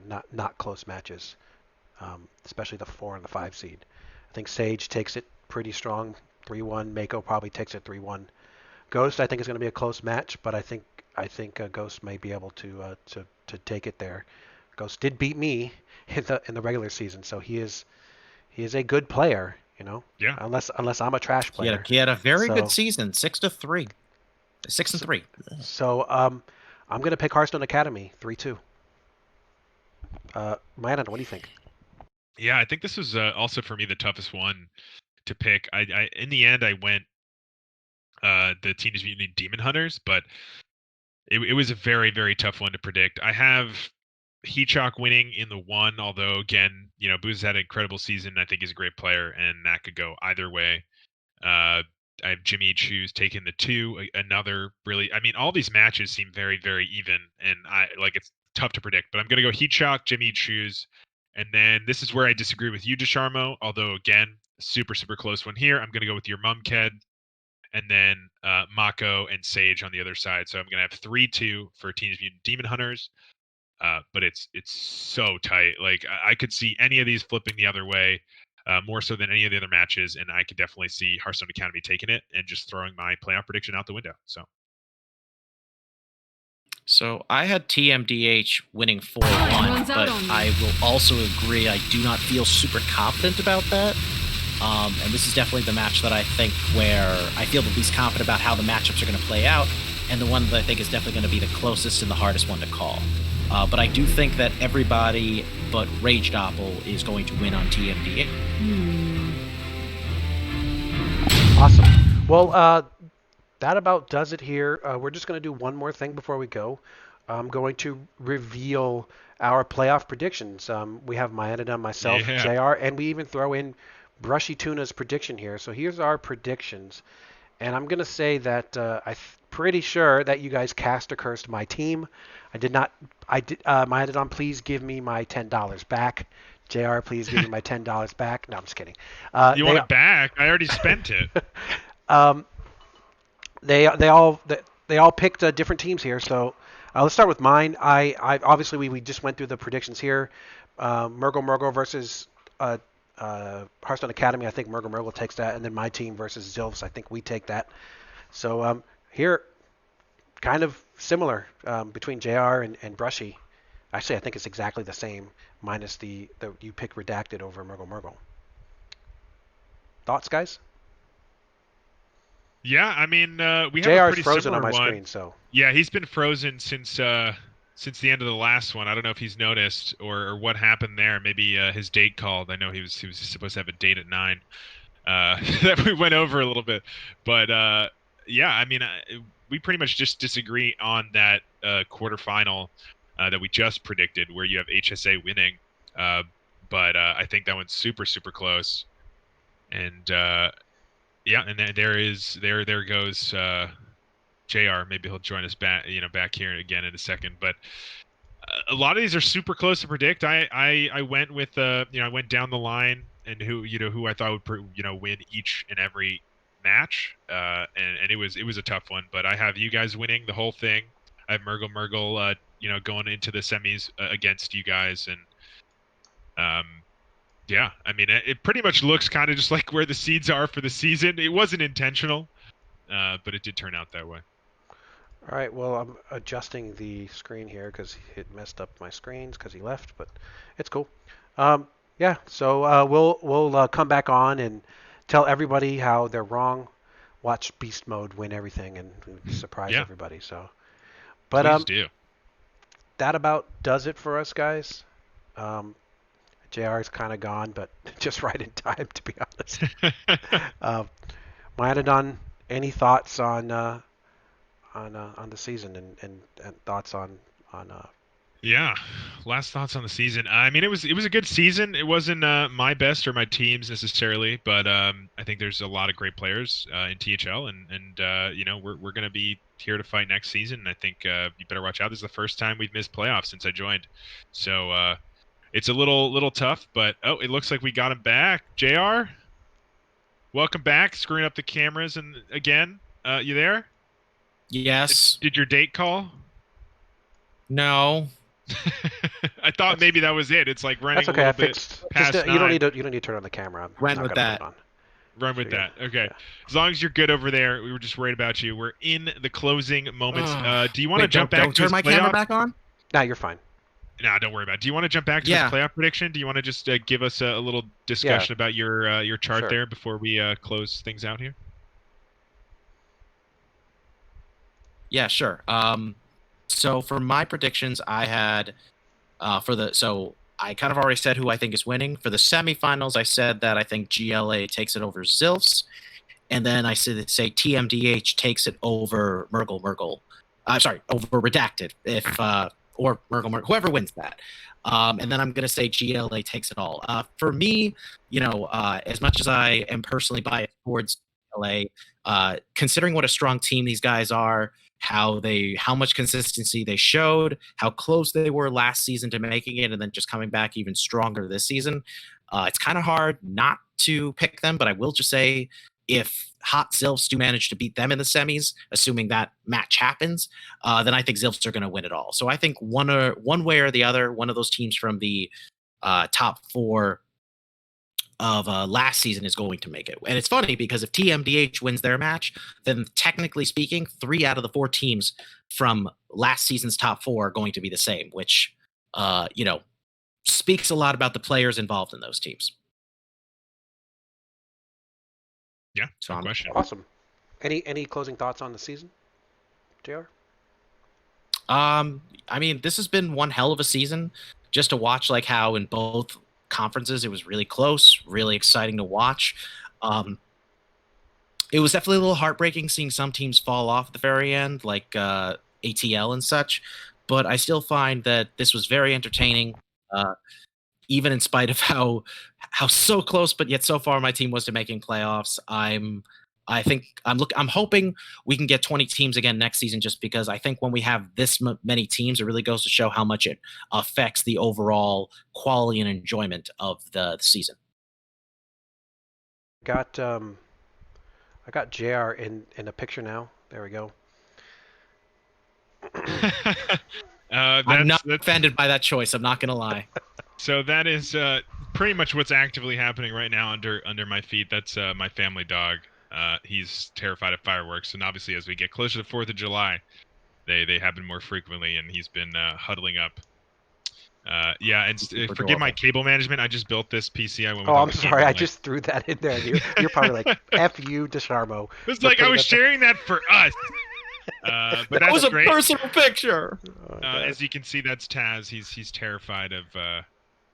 not close matches, especially the 4 and the 5 seed. I think Sage takes it pretty strong, 3-1. Mako probably takes it 3-1. Ghost, I think, is going to be a close match, but I think Ghost may be able to take it there. Ghost did beat me in the regular season, so he is a good player, you know. Yeah. Unless I'm a trash player. He had a very So- good season, 6-3, 6-3. So I'm going to pick Hearthstone Academy 3-2. Mayanadon, what do you think? Yeah, I think this was also for me the toughest one to pick. I in the end I went the Teenage Mutant Ninja Demon Hunters, but it was a very, very tough one to predict. I have Heatshock winning in the 1, although again, you know, Booz had an incredible season. I think he's a great player, and that could go either way. I have Jimmy Choo's taking the 2, another really. I mean, all these matches seem very, very even, and it's tough to predict. But I'm gonna go Heatshock, Jimmy Choo's, and then this is where I disagree with you, Dusharmo. Although again, super, super close one here. I'm gonna go with your Mumked, and then Mako and Sage on the other side. So I'm gonna have 3-2 for Teenage Mutant Demon Hunters. But it's so tight. Like I could see any of these flipping the other way, more so than any of the other matches, and I could definitely see Hearthstone Academy taking it and just throwing my playoff prediction out the window. So I had TMDH winning Runs 4-1, out but on me. I will also agree I do not feel super confident about that. And this is definitely the match that I think where I feel the least confident about how the matchups are going to play out, and the one that I think is definitely going to be the closest and the hardest one to call. But I do think that everybody but Rage Doppel is going to win on TMDH. Awesome. Well, that about does it here. We're just going to do one more thing before we go. I'm going to reveal our playoff predictions. We have Mayanadon, myself, Yeah. JR, and we even throw in Brushy Tuna's prediction here. So here's our predictions. And I'm going to say that I'm pretty sure that you guys cast or cursed my team. I did not. Mayanadon, please give me my $10 back. JR, please give me my $10 back. No, I'm just kidding. You want it back? I already spent it. they all picked different teams here. So let's start with mine. I obviously we just went through the predictions here. Murgle versus Hearthstone Academy. I think Murgle takes that, and then my team versus Zilfs. I think we take that. So here, kind of similar between JR and Brushy. Actually, I think it's exactly the same, minus the you pick Redacted over Murgle. Thoughts, guys? Yeah, I mean, we have JR a is pretty frozen similar on my one. screen, so Yeah, he's been frozen since the end of the last one. I don't know if he's noticed or what happened there. Maybe his date called. I know he was supposed to have a date at 9. That we went over a little bit, but yeah, I mean, we pretty much just disagree on that quarterfinal that we just predicted, where you have HSA winning. But I think that one's super close, and yeah, and there goes JR. Maybe he'll join us back here again in a second. But a lot of these are super close to predict. I went with I went down the line and who I thought would win each and every match. And it was a tough one. But I have you guys winning the whole thing. I have Murgle going into the semis against you guys, and yeah, I mean, it pretty much looks kind of just like where the seeds are for the season. It wasn't intentional, but it did turn out that way. all right. Well, I'm adjusting the screen here because it messed up my screens because he left, but it's cool. Yeah. So we'll come back on and tell everybody how they're wrong. Watch Beast Mode win everything and surprise Yeah. everybody. So, but Please do. that about does it for us, guys. JR is kind of gone, but just right in time, to be honest. Mayanadon, any thoughts on the season and thoughts on Yeah, last thoughts on the season. I mean, it was a good season. It wasn't my best or my team's necessarily, but I think there's a lot of great players in THL, and we're gonna be here to fight next season. And I think you better watch out. This is the first time we've missed playoffs since I joined, so it's a little tough. But it looks like we got him back. JR, welcome back. Screwing up the cameras and again. You there? Yes. Did your date call? No. I thought maybe that was it. It's like running that's okay. a I little bit fixed. past Just, 9. you don't need to turn on the camera. I'm Run not with gonna that. put it on. Run with Sure, that. Okay. yeah. As long as you're good over there, we were just worried about you. We're in the closing moments. Do you want to Wait, jump back don't to turn his my playoff? camera back on? Nah, you're fine. Nah, don't worry about it. Do you want to jump back to Yeah. his playoff prediction? Do you want to just give us a little discussion about your chart Sure. there before we close things out here? Yeah, sure. So for my predictions, I had so I kind of already said who I think is winning. For the semifinals, I said that I think GLA takes it over Zilfs, and then I said say TMDH takes it over Murgle. Sorry, over Redacted. If or Murgle, whoever wins that. And then I'm going to say GLA takes it all. For me, as much as I am personally biased towards GLA, considering what a strong team these guys are, how much consistency they showed, how close they were last season to making it, and then just coming back even stronger this season, it's kind of hard not to pick them. But I will just say, if Hot Zilfs do manage to beat them in the semis, assuming that match happens, then I think Zilfs are going to win it all. So I think one way or the other, one of those teams from the top 4 of last season is going to make it. And it's funny because if TMDH wins their match, then technically speaking, 3 out of the 4 teams from last season's top 4 are going to be the same, which speaks a lot about the players involved in those teams. Yeah, no question. Awesome. Any closing thoughts on the season, JR? I mean, this has been one hell of a season. Just to watch like how in both conferences it was really close, really exciting to watch. It was definitely a little heartbreaking seeing some teams fall off at the very end, like ATL and such. But I still find that this was very entertaining, even in spite of how so close, but yet so far my team was to making playoffs. I'm hoping we can get 20 teams again next season, just because I think when we have this many teams, it really goes to show how much it affects the overall quality and enjoyment of the season. I got JR in a picture now. There we go. I'm not offended by that choice. I'm not gonna lie. So that is pretty much what's actively happening right now under my feet. That's my family dog. He's terrified of fireworks, and obviously, as we get closer to 4th of July, they happen more frequently, and he's been huddling up. Yeah, and forgive my cable management. I just built this PC. I went with Oh, all I'm the sorry. cable, I just threw that in there. You're probably like, F you, Dusharmo. It's like I was sharing that for us. But That that's was a great. personal picture. As you can see, that's Taz. He's terrified of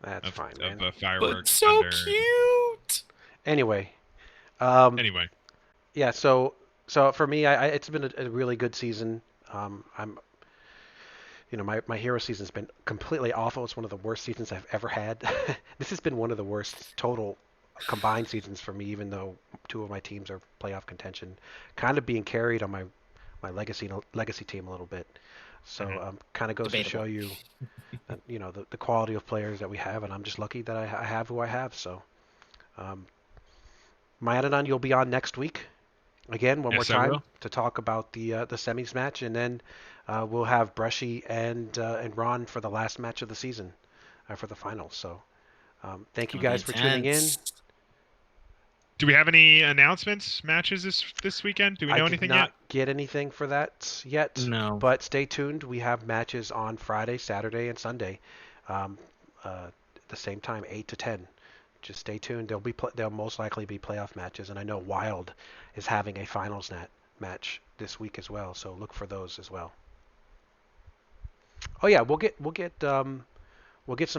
That's fine, man. fireworks. But so cute. Anyway. Anyway. Yeah. So for me, it's been a really good season. My hero season's been completely awful. It's one of the worst seasons I've ever had. This has been one of the worst total combined seasons for me, even though 2 of my teams are playoff contention. Kind of being carried on my legacy team a little bit. So kind of goes to show you, that, the quality of players that we have, and I'm just lucky that I have who I have. So, Mayanadon, you'll be on next week again one more time to talk about the semis match, and then we'll have Brushy and Ron for the last match of the season for the finals. So, thank you guys for tuning in. Do we have any announcements, matches this weekend? Do we know anything yet? I did not get anything for that yet. No. But stay tuned. We have matches on Friday, Saturday, and Sunday, at the same time, 8 to 10. Just stay tuned. There'll most likely be playoff matches, and I know Wild is having a finals match this week as well. So look for those as well. Oh yeah, we'll get some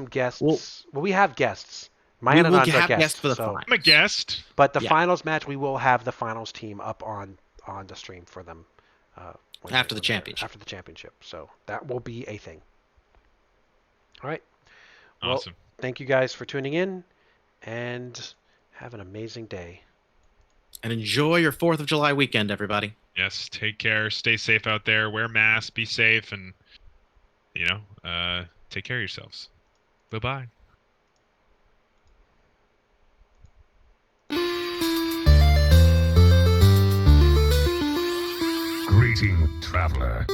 guests. Well, we have guests. Mayanadon's our guest. For the I'm a guest. But the finals match, we will have the finals team up on the stream for them after the championship. After the championship, so that will be a thing. All right. Awesome. Well, thank you guys for tuning in, and have an amazing day. And enjoy your 4th of July weekend, everybody. Yes. Take care. Stay safe out there. Wear masks. Be safe, and take care of yourselves. Bye-bye. Greeting, traveler.